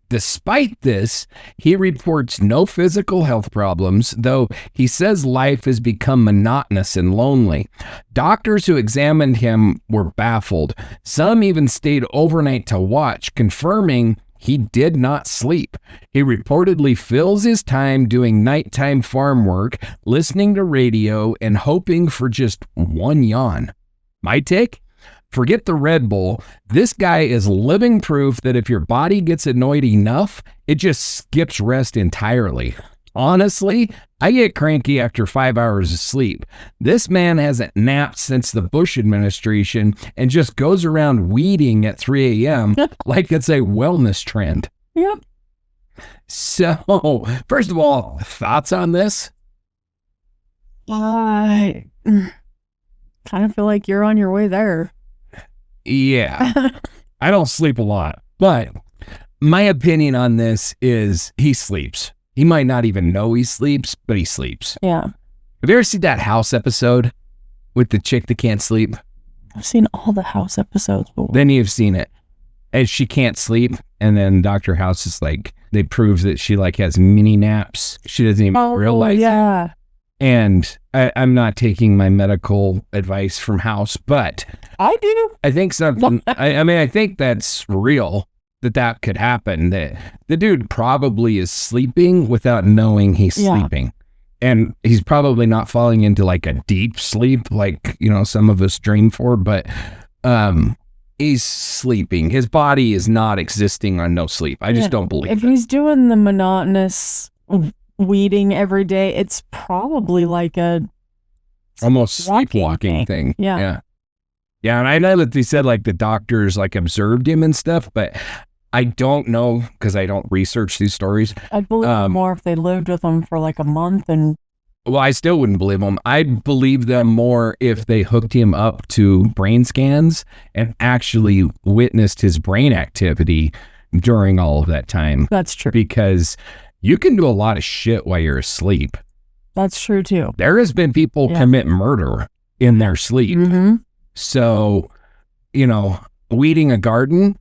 Despite this, he reports no physical health problems, though he says life has become monotonous and lonely. Doctors who examined him were baffled. Some even stayed overnight to watch, confirming he did not sleep. He reportedly fills his time doing nighttime farm work, listening to radio, and hoping for just one yawn. My take? Forget the Red Bull. This guy is living proof that if your body gets annoyed enough, it just skips rest entirely. Honestly, I get cranky after 5 hours of sleep. This man hasn't napped since the Bush administration and just goes around weeding at 3 a.m. like it's a wellness trend. Yep. So, first of all, thoughts on this? I kind of feel like you're on your way there. Yeah. I don't sleep a lot, but my opinion on this is he sleeps. He might not even know he sleeps, but he sleeps. Yeah. Have you ever seen that House episode with the chick that can't sleep? I've seen all the House episodes. But Then you've seen it. And she can't sleep. And then Dr. House is like, they prove that she like has mini naps. She doesn't even realize it. Yeah. And I'm not taking my medical advice from House, but I do. I think something, I think that's real. That could happen. That the dude probably is sleeping without knowing he's sleeping. And he's probably not falling into like a deep sleep like, some of us dream for, but he's sleeping. His body is not existing on no sleep. I just don't believe if it. he's doing the monotonous weeding every day, it's probably like a almost sleepwalking thing. Yeah. And I know that they said like the doctors like observed him and stuff, but I don't know because I don't research these stories. I'd believe them more if they lived with him for like a month and... Well, I still wouldn't believe them. I'd believe them more if they hooked him up to brain scans and actually witnessed his brain activity during all of that time. That's true. Because you can do a lot of shit while you're asleep. That's true too. There has been people commit murder in their sleep. Mm-hmm. So, weeding a garden...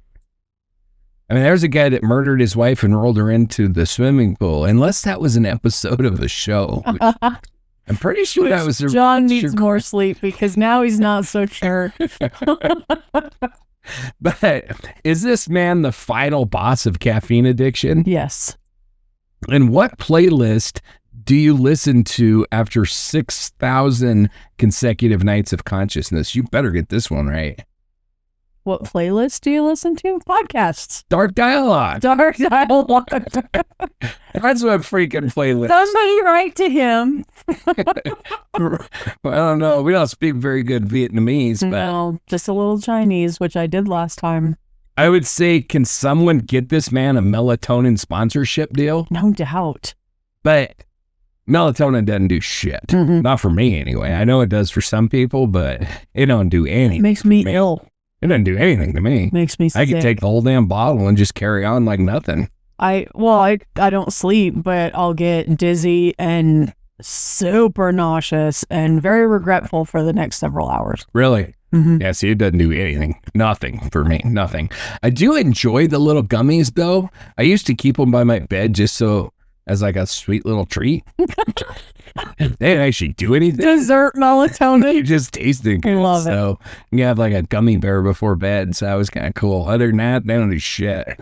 I mean, there's a guy that murdered his wife and rolled her into the swimming pool. Unless that was an episode of a show. I'm pretty sure that was... John needs more sleep because now he's not so sure. But is this man the final boss of caffeine addiction? Yes. And what playlist do you listen to after 6,000 consecutive nights of consciousness? You better get this one right. What playlist do you listen to? Podcasts. Dark Dialogue. Dark Dialogue. That's what freaking playlist. Somebody write to him. Well, I don't know. We don't speak very good Vietnamese, but no, just a little Chinese, which I did last time. I would say, can someone get this man a melatonin sponsorship deal? No doubt. But melatonin doesn't do shit. Mm-hmm. Not for me anyway. I know it does for some people, but it don't do anything. It makes me ill. It doesn't do anything to me. Makes me sick. I could take the whole damn bottle and just carry on like nothing. I don't sleep, but I'll get dizzy and super nauseous and very regretful for the next several hours. Really? Mm-hmm. Yeah, see, it doesn't do anything. Nothing for me. Nothing. I do enjoy the little gummies, though. I used to keep them by my bed just so as like a sweet little treat. They didn't actually do anything. Dessert melatonin. You just tasted good. Love it. So you have like a gummy bear before bed. So that was kind of cool. Other than that, they don't do shit.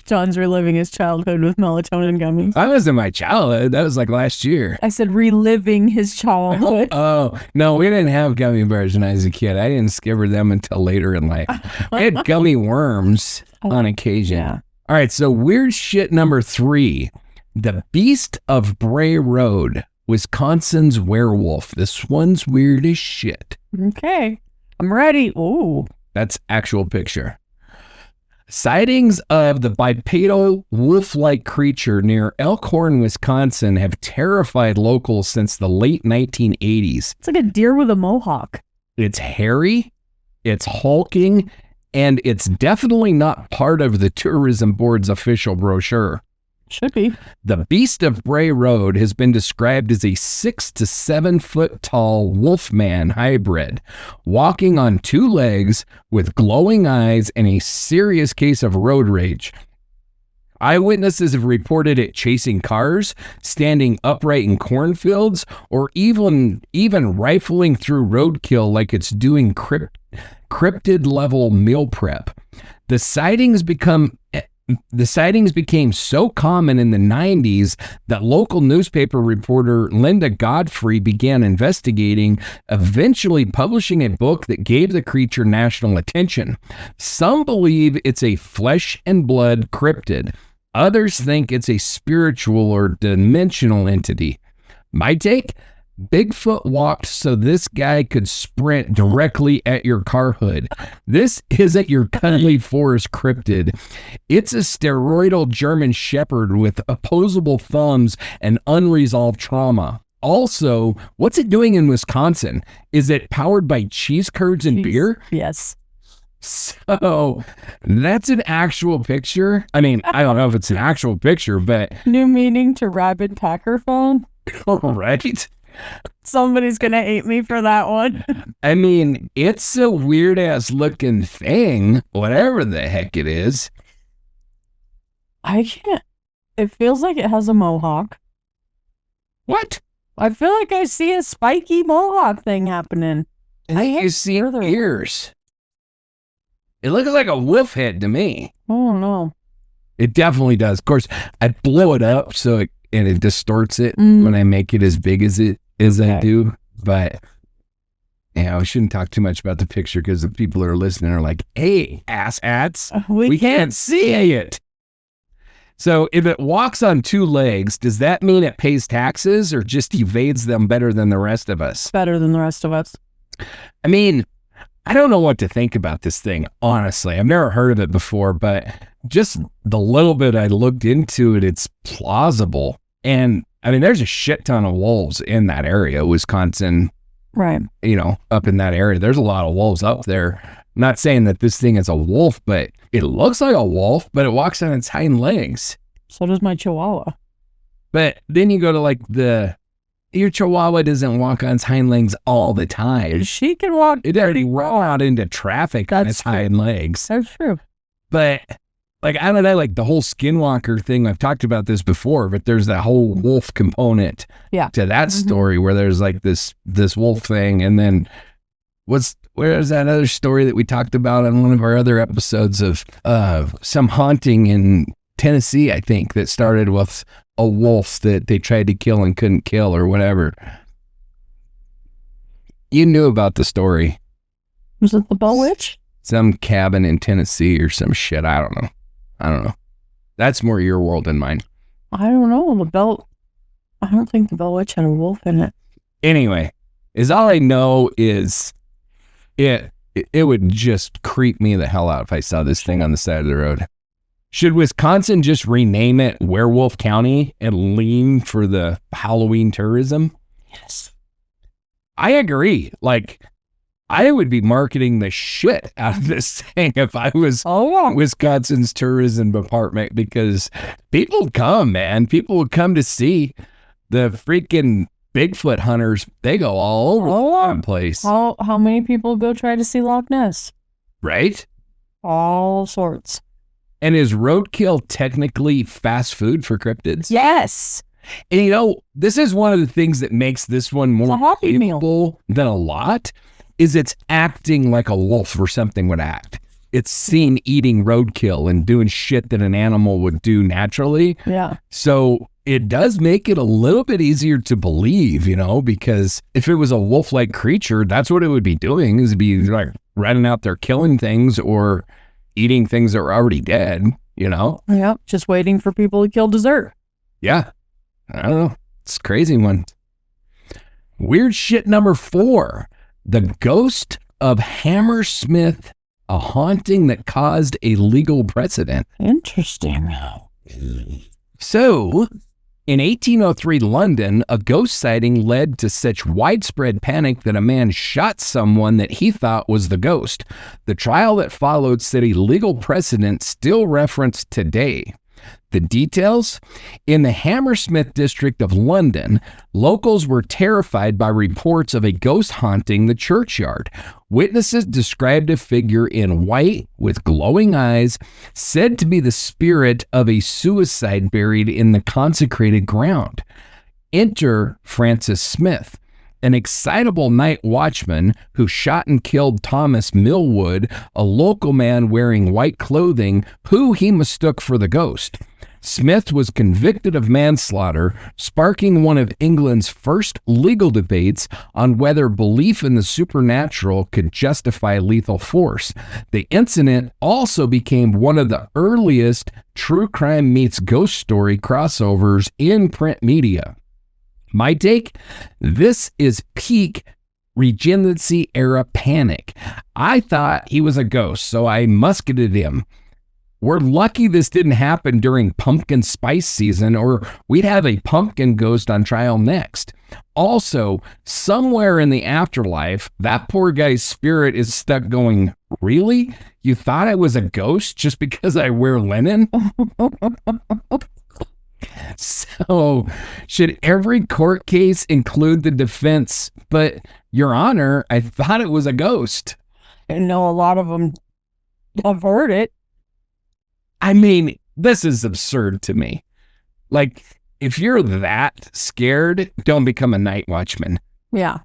John's reliving his childhood with melatonin gummies. I was in my childhood. That was like last year. I said reliving his childhood. Oh, no, we didn't have gummy bears when I was a kid. I didn't discover them until later in life. I had gummy worms on occasion. Yeah. All right, so weird shit number 3. The Beast of Bray Road, Wisconsin's werewolf. This one's weird as shit. Okay. I'm ready. Ooh. That's actual picture. Sightings of the bipedal wolf-like creature near Elkhorn, Wisconsin have terrified locals since the late 1980s. It's like a deer with a mohawk. It's hairy, it's hulking, and it's definitely not part of the tourism board's official brochure. Should be. The Beast of Bray Road has been described as a 6 to 7 foot tall wolfman hybrid, walking on two legs with glowing eyes and a serious case of road rage. Eyewitnesses have reported it chasing cars, standing upright in cornfields, or even rifling through roadkill like it's doing cryptid-level meal prep. The sightings became so common in the 90s that local newspaper reporter Linda Godfrey began investigating, eventually publishing a book that gave the creature national attention. Some believe it's a flesh and blood cryptid. Others think it's a spiritual or dimensional entity. My take? Bigfoot walked so this guy could sprint directly at your car hood. This isn't your cuddly forest cryptid. It's a steroidal German shepherd with opposable thumbs and unresolved trauma. Also, what's it doing in Wisconsin? Is it powered by cheese curds and beer? Yes. So that's an actual picture. I mean, I don't know if it's an actual picture, but New meaning to rabid packer phone. right? Somebody's gonna hate me for that one. I mean, it's a weird ass looking thing, whatever the heck it is. I can't. It feels like it has a mohawk. What? I feel like I see a spiky mohawk thing happening. You see ears. It looks like a wolf head to me. Oh no. It definitely does. Of course, I blow it up so it distorts it when I make it as big as I do. But yeah, we shouldn't talk too much about the picture because the people that are listening are like, "Hey, asshats, we can't see it." So if it walks on two legs, does that mean it pays taxes or just evades them better than the rest of us? Better than the rest of us. I mean, I don't know what to think about this thing, honestly. I've never heard of it before, but just the little bit I looked into it, it's plausible. And I mean, there's a shit ton of wolves in that area, Wisconsin, right? You know, up in that area. There's a lot of wolves up there. I'm not saying that this thing is a wolf, but it looks like a wolf, but it walks on its hind legs. So does my Chihuahua. But then you go to like your Chihuahua doesn't walk on its hind legs all the time. She can walk. It already roll out into traffic on its hind legs. That's true. But like, I don't know, like the whole skinwalker thing, I've talked about this before, but there's that whole wolf component to that story where there's like this wolf thing. And then where's that other story that we talked about on one of our other episodes of some haunting in Tennessee, I think, that started with a wolf that they tried to kill and couldn't kill or whatever. You knew about the story. Was it the Bell Witch? Some cabin in Tennessee or some shit. I don't know. That's more your world than mine. I don't know. I don't think the Bell Witch had a wolf in it. Anyway, all I know is it would just creep me the hell out if I saw this thing on the side of the road. Should Wisconsin just rename it Werewolf County and lean for the Halloween tourism? Yes. I agree. Like, I would be marketing the shit out of this thing if I was Wisconsin's tourism department, because people would come, man. People would come to see the freaking Bigfoot hunters. They go all over the place. How many people go try to see Loch Ness? Right? All sorts. And is roadkill technically fast food for cryptids? Yes. And you know, this is one of the things that makes this one more believable than a lot, is it's acting like a wolf or something would act. It's seen eating roadkill and doing shit that an animal would do naturally. Yeah. So it does make it a little bit easier to believe, you know, because if it was a wolf-like creature, that's what it would be doing, is be like running out there killing things or eating things that were already dead, you know? Yeah, just waiting for people to kill dessert. Yeah. I don't know. It's a crazy one. Weird shit number 4. The ghost of Hammersmith a haunting that caused a legal precedent. Interesting. So, in 1803 London, a ghost sighting led to such widespread panic that a man shot someone that he thought was the ghost. The trial that followed set a legal precedent still referenced today. The details? In the Hammersmith district of London, locals were terrified by reports of a ghost haunting the churchyard. Witnesses described a figure in white with glowing eyes, said to be the spirit of a suicide buried in the consecrated ground. Enter Francis Smith, an excitable night watchman who shot and killed Thomas Millwood, a local man wearing white clothing, who he mistook for the ghost. Smith was convicted of manslaughter, sparking one of England's first legal debates on whether belief in the supernatural could justify lethal force. The incident also became one of the earliest true crime meets ghost story crossovers in print media. My take? This is peak Regency era panic. I thought he was a ghost, so I musketed him. We're lucky this didn't happen during pumpkin spice season, or we'd have a pumpkin ghost on trial next. Also, somewhere in the afterlife, that poor guy's spirit is stuck going, really? You thought I was a ghost just because I wear linen? So, should every court case include the defense? But, Your Honor, I thought it was a ghost. I know a lot of them have heard it. I mean, this is absurd to me. Like, if you're that scared, don't become a night watchman. Yeah.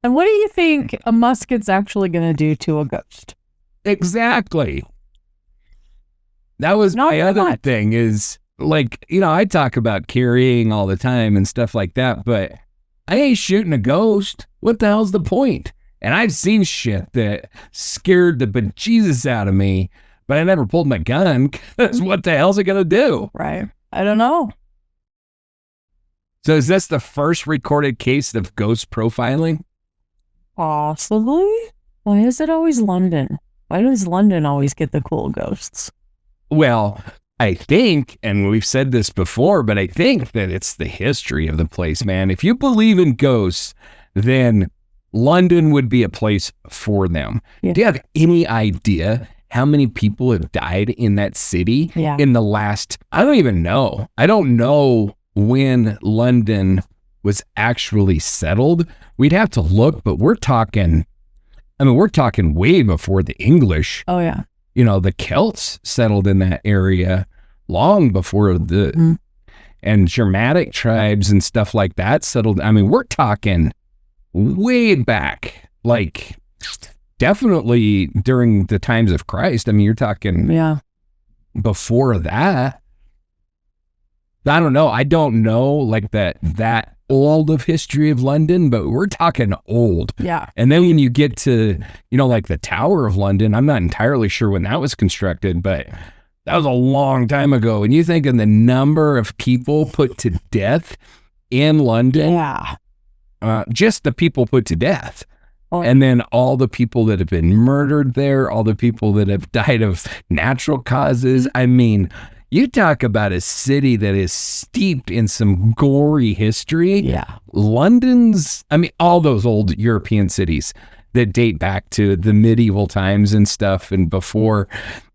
And what do you think a musket's actually going to do to a ghost? Exactly. That was my other thing is, like, you know, I talk about carrying all the time and stuff like that, but I ain't shooting a ghost. What the hell's the point? And I've seen shit that scared the bejesus out of me, but I never pulled my gun because what the hell's it going to do? Right. I don't know. So is this the first recorded case of ghost profiling? Possibly. Why is it always London? Why does London always get the cool ghosts? Well, I think, and we've said this before, but I think that it's the history of the place, man. If you believe in ghosts, then London would be a place for them. Yeah. Do you have any idea how many people have died in that city in the last, I don't even know. I don't know when London was actually settled. We'd have to look, but we're talking way before the English. Oh, yeah. You know, the Celts settled in that area long before and Germanic tribes and stuff like that settled. I mean, we're talking way back, like definitely during the times of Christ. I mean, you're talking before that. I don't know. I don't know like that old of history of London, but we're talking old. Yeah. And then when you get to, you know, like the Tower of London, I'm not entirely sure when that was constructed, but that was a long time ago. And you think of the number of people put to death in London? Yeah. Just the people put to death. Oh. And then all the people that have been murdered there, all the people that have died of natural causes. I mean, you talk about a city that is steeped in some gory history. Yeah. London's, I mean, all those old European cities that date back to the medieval times and stuff and before,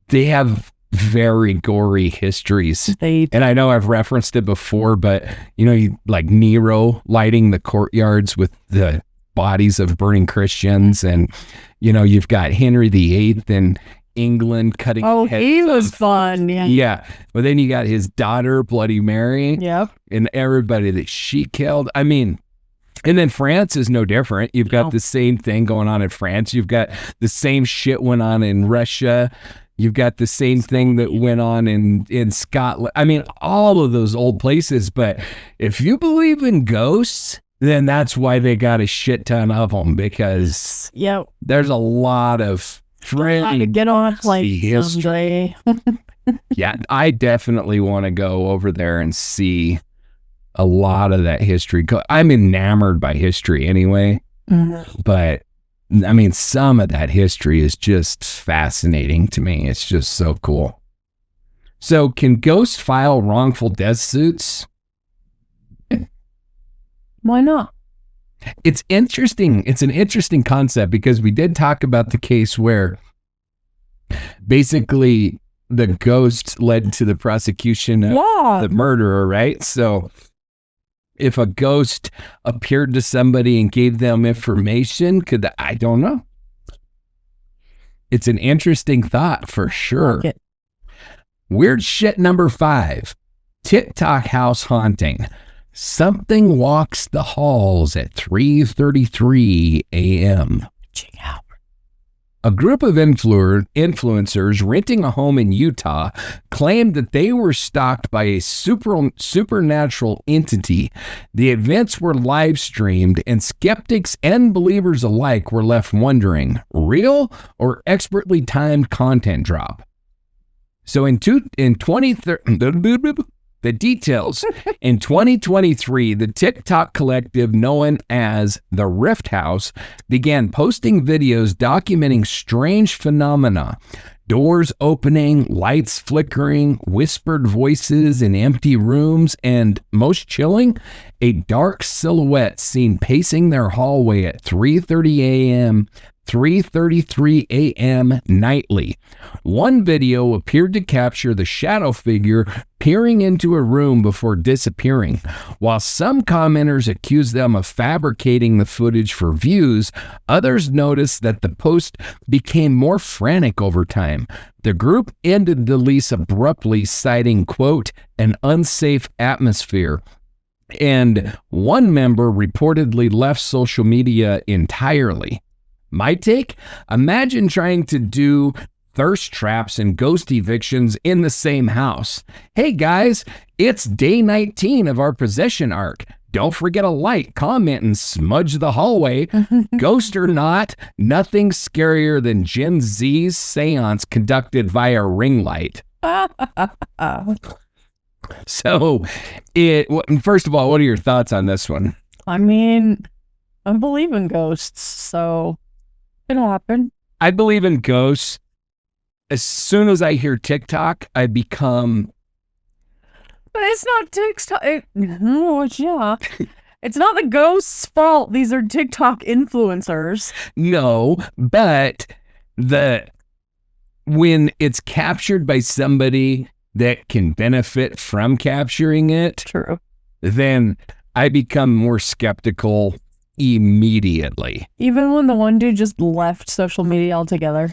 they have very gory histories. And I know I've referenced it before, but, you know, like Nero lighting the courtyards with the bodies of burning Christians. And, you know, you've got Henry VIII in England cutting heads. He was fun. Yeah. Yeah. But then you got his daughter, Bloody Mary. Yep. And everybody that she killed. I mean, and then France is no different. You've got the same thing going on in France. You've got the same shit went on in Russia. You've got the same thing that went on in Scotland. I mean, all of those old places. But if you believe in ghosts, then that's why they got a shit ton of them, because there's a lot of get on a plane someday. Yeah, I definitely want to go over there and see a lot of that history. I'm enamored by history anyway, but I mean, some of that history is just fascinating to me. It's just so cool. So can ghosts file wrongful death suits? Why not? It's interesting. It's an interesting concept because we did talk about the case where basically the ghost led to the prosecution of the murderer, right? So if a ghost appeared to somebody and gave them information, I don't know. It's an interesting thought for sure. Like it. Weird shit number 5, TikTok house haunting. Something walks the halls at 3:33 a.m. Check out. A group of influencers renting a home in Utah claimed that they were stalked by a supernatural entity. The events were live streamed, and skeptics and believers alike were left wondering, real or expertly timed content drop? So in 2013, the details. In 2023, the TikTok collective known as the Rift House began posting videos documenting strange phenomena. Doors opening, lights flickering, whispered voices in empty rooms, and most chilling, a dark silhouette seen pacing their hallway at 3:33 a.m. nightly. One video appeared to capture the shadow figure peering into a room before disappearing. While some commenters accused them of fabricating the footage for views, others noticed that the post became more frantic over time. The group ended the lease abruptly, citing, quote, an unsafe atmosphere. And one member reportedly left social media entirely. My take? Imagine trying to do thirst traps and ghost evictions in the same house. Hey guys, it's day 19 of our possession arc. Don't forget a like, comment, and smudge the hallway. Ghost or not, nothing scarier than Gen Z's seance conducted via ring light. So, first of all, what are your thoughts on this one? I mean, I believe in ghosts, so it'll happen. I believe in ghosts. As soon as I hear TikTok, I become... But it's not TikTok. Yeah. It's not the ghost's fault. These are TikTok influencers. No, but when it's captured by somebody that can benefit from capturing it, true, then I become more skeptical immediately. Even when the one dude just left social media altogether.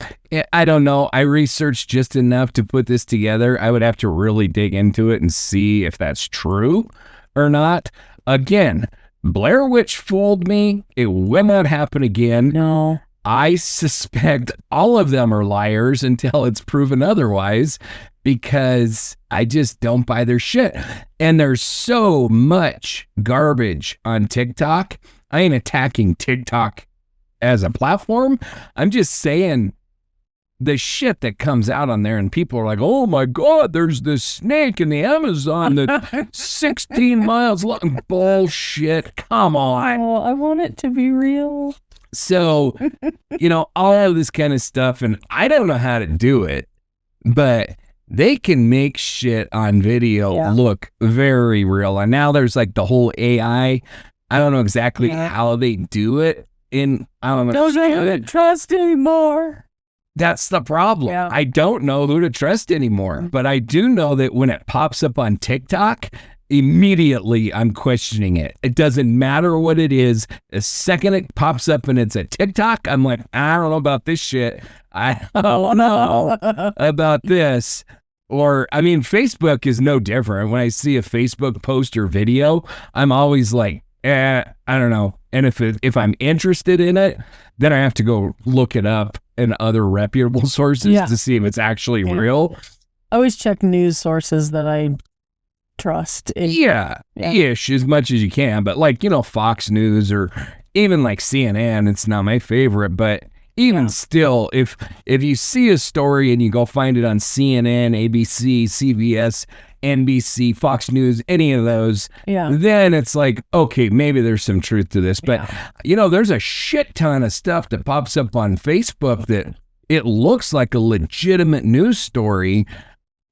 I don't know. I researched just enough to put this together. I would have to really dig into it and see if that's true or not. Again, Blair Witch fooled me. It will not happen again. No. I suspect all of them are liars until it's proven otherwise, because I just don't buy their shit. And there's so much garbage on TikTok. I ain't attacking TikTok as a platform. I'm just saying the shit that comes out on there, and people are like, oh my God, there's this snake in the Amazon that's 16 miles long. Bullshit. Come on. Oh, I want it to be real. So, all of this kind of stuff, and I don't know how to do it, but they can make shit on video look very real. And now there's like the whole AI. I don't know exactly how they do it. I don't know. Don't trust anymore. That's the problem. Yeah. I don't know who to trust anymore. But I do know that when it pops up on TikTok, immediately I'm questioning it. It doesn't matter what it is. The second it pops up and it's a TikTok, I'm like, I don't know about this shit. I don't know about this. Or, Facebook is no different. When I see a Facebook post or video, I'm always like, I don't know. And if I'm interested in it, then I have to go look it up in other reputable sources to see if it's actually real. I always check news sources that I trust. Ish, as much as you can. But Fox News or even like CNN, it's not my favorite. But even still, if you see a story and you go find it on CNN, ABC, CBS, NBC, Fox News, any of those, then it's like, okay, maybe there's some truth to this. But, there's a shit ton of stuff that pops up on Facebook that it looks like a legitimate news story,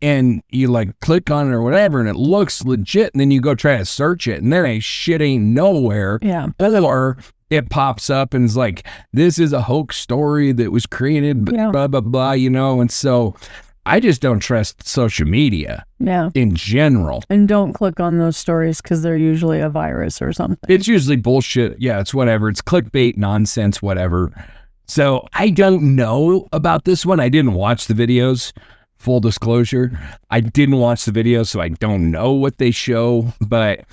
and you like click on it or whatever, and it looks legit, and then you go try to search it, and there ain't shit ain't nowhere. Or it pops up and it's like, this is a hoax story that was created, blah, blah, blah, and so I just don't trust social media in general. And don't click on those stories because they're usually a virus or something. It's usually bullshit. Yeah, it's whatever. It's clickbait, nonsense, whatever. So I don't know about this one. I didn't watch the videos. Full disclosure, I didn't watch the videos, so I don't know what they show, but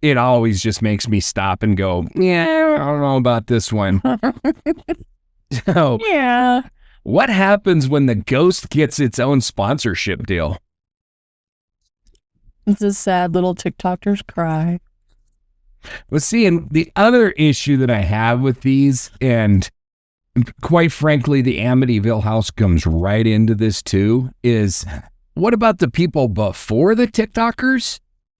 it always just makes me stop and go, I don't know about this one. So, what happens when the ghost gets its own sponsorship deal? It's a sad little TikTokers cry. Well, see, and the other issue that I have with these, and quite frankly, the Amityville house comes right into this too, is what about the people before the TikTokers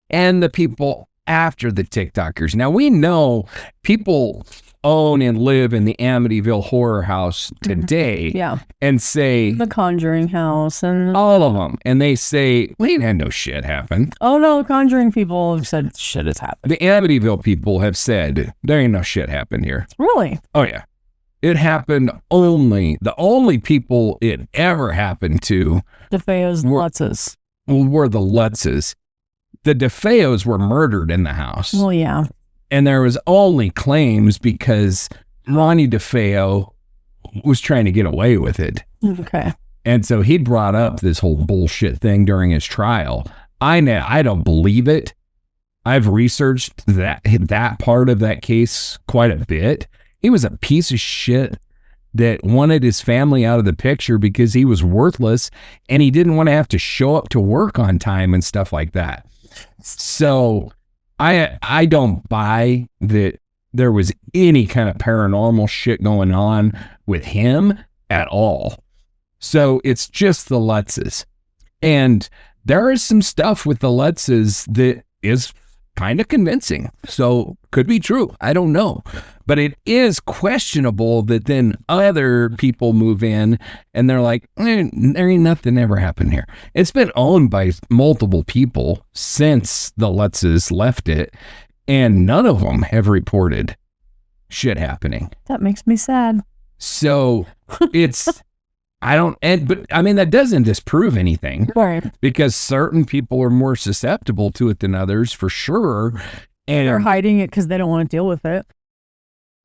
and the people after the TikTokers? Now, we know people own and live in the Amityville horror house today and say the Conjuring house and all of them, and they say we ain't had no shit happen. Oh no, Conjuring people have said shit has happened. The Amityville people have said there ain't no shit happened here. Really? Oh yeah. It happened the only people it ever happened to DeFeo's Lutzes were the Lutzes. The DeFeos were murdered in the house. Well, yeah. And there was only claims because Ronnie DeFeo was trying to get away with it. Okay. And so he brought up this whole bullshit thing during his trial. I don't believe it. I've researched that part of that case quite a bit. He was a piece of shit that wanted his family out of the picture because he was worthless and he didn't want to have to show up to work on time and stuff like that. So I don't buy that there was any kind of paranormal shit going on with him at all. So it's just the Lutzes. And there is some stuff with the Lutzes that is kind of convincing. So could be true. I don't know. But it is questionable that then other people move in and they're like, there ain't nothing ever happened here. It's been owned by multiple people since the Lutzes left it, and none of them have reported shit happening. That makes me sad. So it's, but I mean, that doesn't disprove anything. Right. Because certain people are more susceptible to it than others, for sure. And they're hiding it because they don't want to deal with it.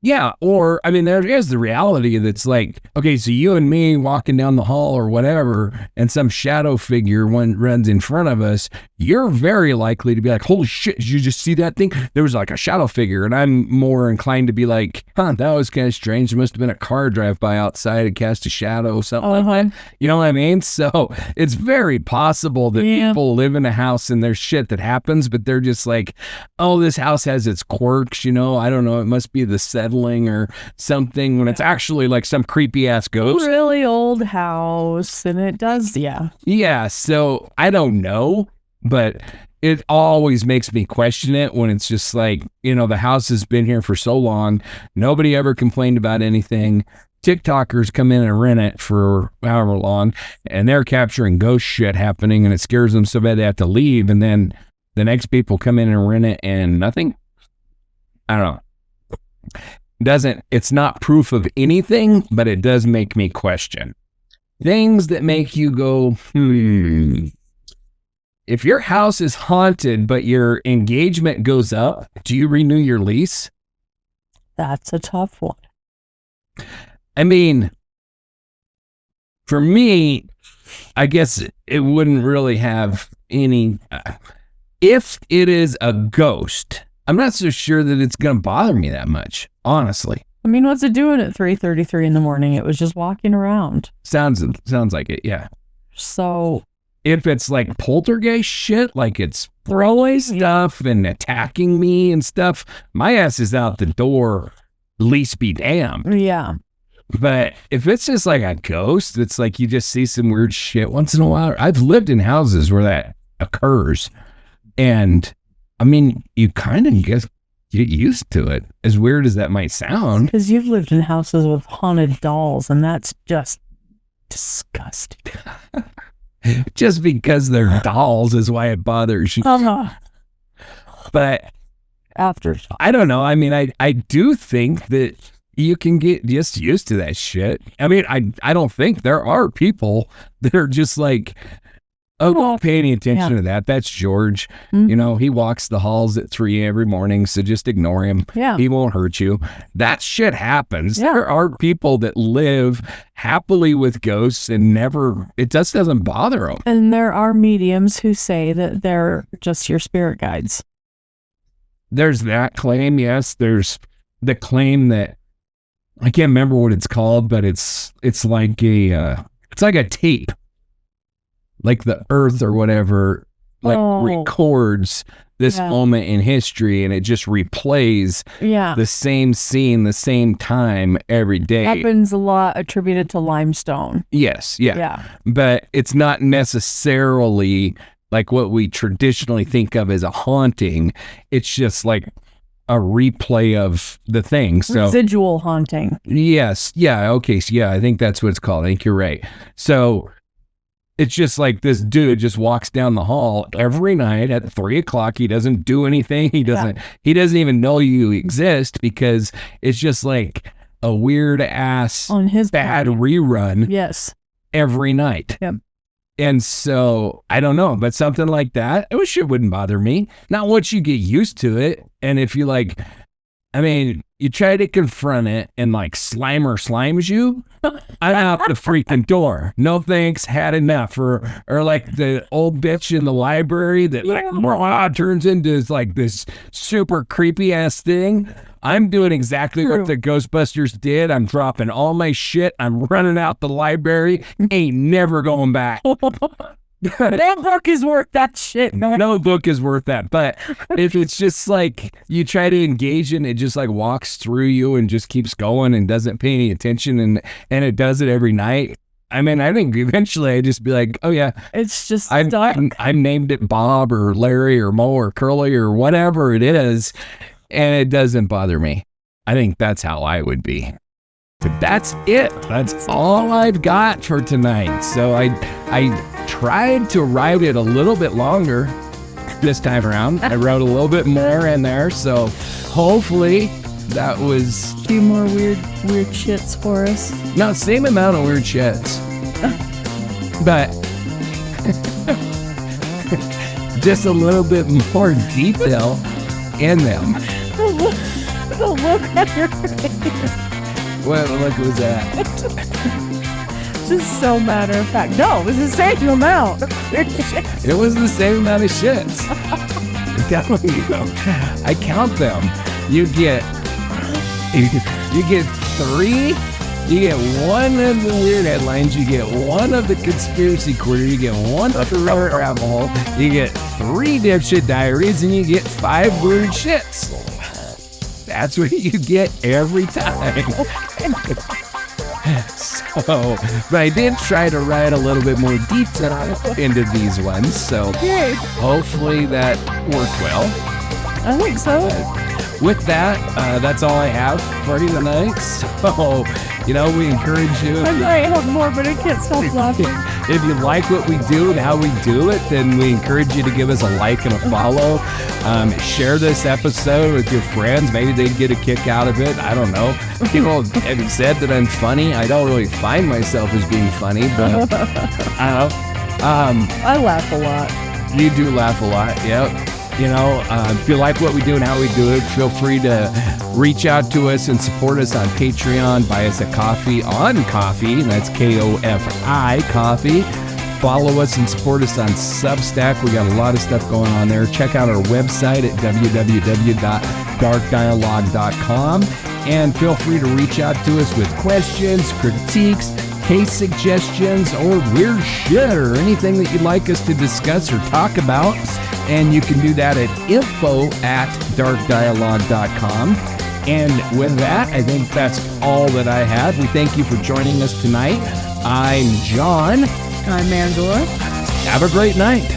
Yeah, or, I mean, there is the reality that's like, okay, so you and me walking down the hall or whatever, and some shadow figure runs in front of us, you're very likely to be like, holy shit, did you just see that thing? There was like a shadow figure, and I'm more inclined to be like, that was kind of strange. There must have been a car drive by outside and cast a shadow or something like that. You know what I mean? So it's very possible that people live in a house and there's shit that happens, but they're just like, oh, this house has its quirks, I don't know, it must be the settling or something, when it's actually like some creepy ass ghost. Really old house, and it does, Yeah, so I don't know, but it always makes me question it when it's just like, the house has been here for so long, nobody ever complained about anything. TikTokers come in and rent it for however long, and they're capturing ghost shit happening, and it scares them so bad they have to leave, and then the next people come in and rent it and nothing. I don't know. It's not proof of anything, but it does make me question things that make you go, If your house is haunted, but your engagement goes up, do you renew your lease? That's a tough one. I mean, for me, I guess it wouldn't really have any, if it is a ghost, I'm not so sure that it's going to bother me that much, honestly. I mean, what's it doing at 3:33 in the morning? It was just walking around. Sounds like it, yeah. So if it's like poltergeist shit, like it's throwing stuff and attacking me and stuff, my ass is out the door, least be damned. Yeah. But if it's just like a ghost, it's like you just see some weird shit once in a while. I've lived in houses where that occurs. And I mean, you kind of get used to it, as weird as that might sound. Because you've lived in houses with haunted dolls, and that's just disgusting. Just because they're dolls is why it bothers you. But Aftershock. I don't know. I mean, I do think that you can get just used to that shit. I mean, I don't think there are people that are just like, oh, paying attention to that. That's George. Mm-hmm. You know, he walks the halls at 3 every morning, so just ignore him. Yeah. He won't hurt you. That shit happens. Yeah. There are people that live happily with ghosts and it just doesn't bother them. And there are mediums who say that they're just your spirit guides. There's that claim, yes. There's the claim that, I can't remember what it's called, but it's like a tape. Like the earth or whatever, records this moment in history, and it just replays the same scene, the same time every day. Happens a lot attributed to limestone. Yes, yeah. But it's not necessarily like what we traditionally think of as a haunting. It's just like a replay of the thing. So residual haunting. Yes, yeah, okay, so yeah, I think that's what it's called. I think you're right. So it's just like this dude just walks down the hall every night at 3 o'clock. He doesn't do anything. He doesn't even know you exist, because it's just like a weird ass on his bad rerun. Yes. Every night. Yep. And so I don't know, but something like that, it shit wouldn't bother me. Not once you get used to it. And if you like, I mean, you try to confront it and like Slimer slimes you, I'm out the freaking door. No thanks, had enough. Or like the old bitch in the library that turns into like this super creepy ass thing. I'm doing exactly what the Ghostbusters did. I'm dropping all my shit. I'm running out the library. Ain't never going back. That book is worth that shit, man. No book is worth that. But if it's just like you try to engage in it, just like walks through you and just keeps going and doesn't pay any attention, and it does it every night. I mean, I think eventually I just be like, oh yeah, it's just I named it Bob or Larry or Mo or Curly or whatever it is, and it doesn't bother me. I think that's how I would be. But that's it. That's all I've got for tonight. So I tried to write it a little bit longer this time around. I wrote a little bit more in there. So hopefully that was a few more weird shits for us. No, same amount of weird shits. But just a little bit more detail in them. The look at your face. What look was that? Just so matter of fact. No, it was the same amount. It was the same amount of shits. I'm telling you, I count them. You get 3. You get 1 of the weird headlines. You get 1 of the conspiracy corner. You get 1 of the rubber rabbit hole. You get 3 dipshit diaries, and you get 5 weird shits. That's what you get every time. So, but I did try to write a little bit more detail into these ones, so hopefully that worked well. I think so. With that, that's all I have for you tonight. So, we encourage you. I might have more, but I can't stop laughing. If you like what we do and how we do it, then we encourage you to give us a like and a follow. Share this episode with your friends. Maybe they'd get a kick out of it. I don't know. People have said that I'm funny. I don't really find myself as being funny, but I don't know. I laugh a lot. You do laugh a lot, yep. If you like what we do and how we do it, feel free to reach out to us and support us on Patreon. Buy us a coffee on Coffee. That's KOFI Coffee. Follow us and support us on Substack. We got a lot of stuff going on there. Check out our website at www.darkdialogue.com. And feel free to reach out to us with questions, critiques, case suggestions, or weird shit, or anything that you'd like us to discuss or talk about. And you can do that at info@darkdialogue.com. And with that, I think that's all that I have. We thank you for joining us tonight. I'm John. I'm Angela. Have a great night.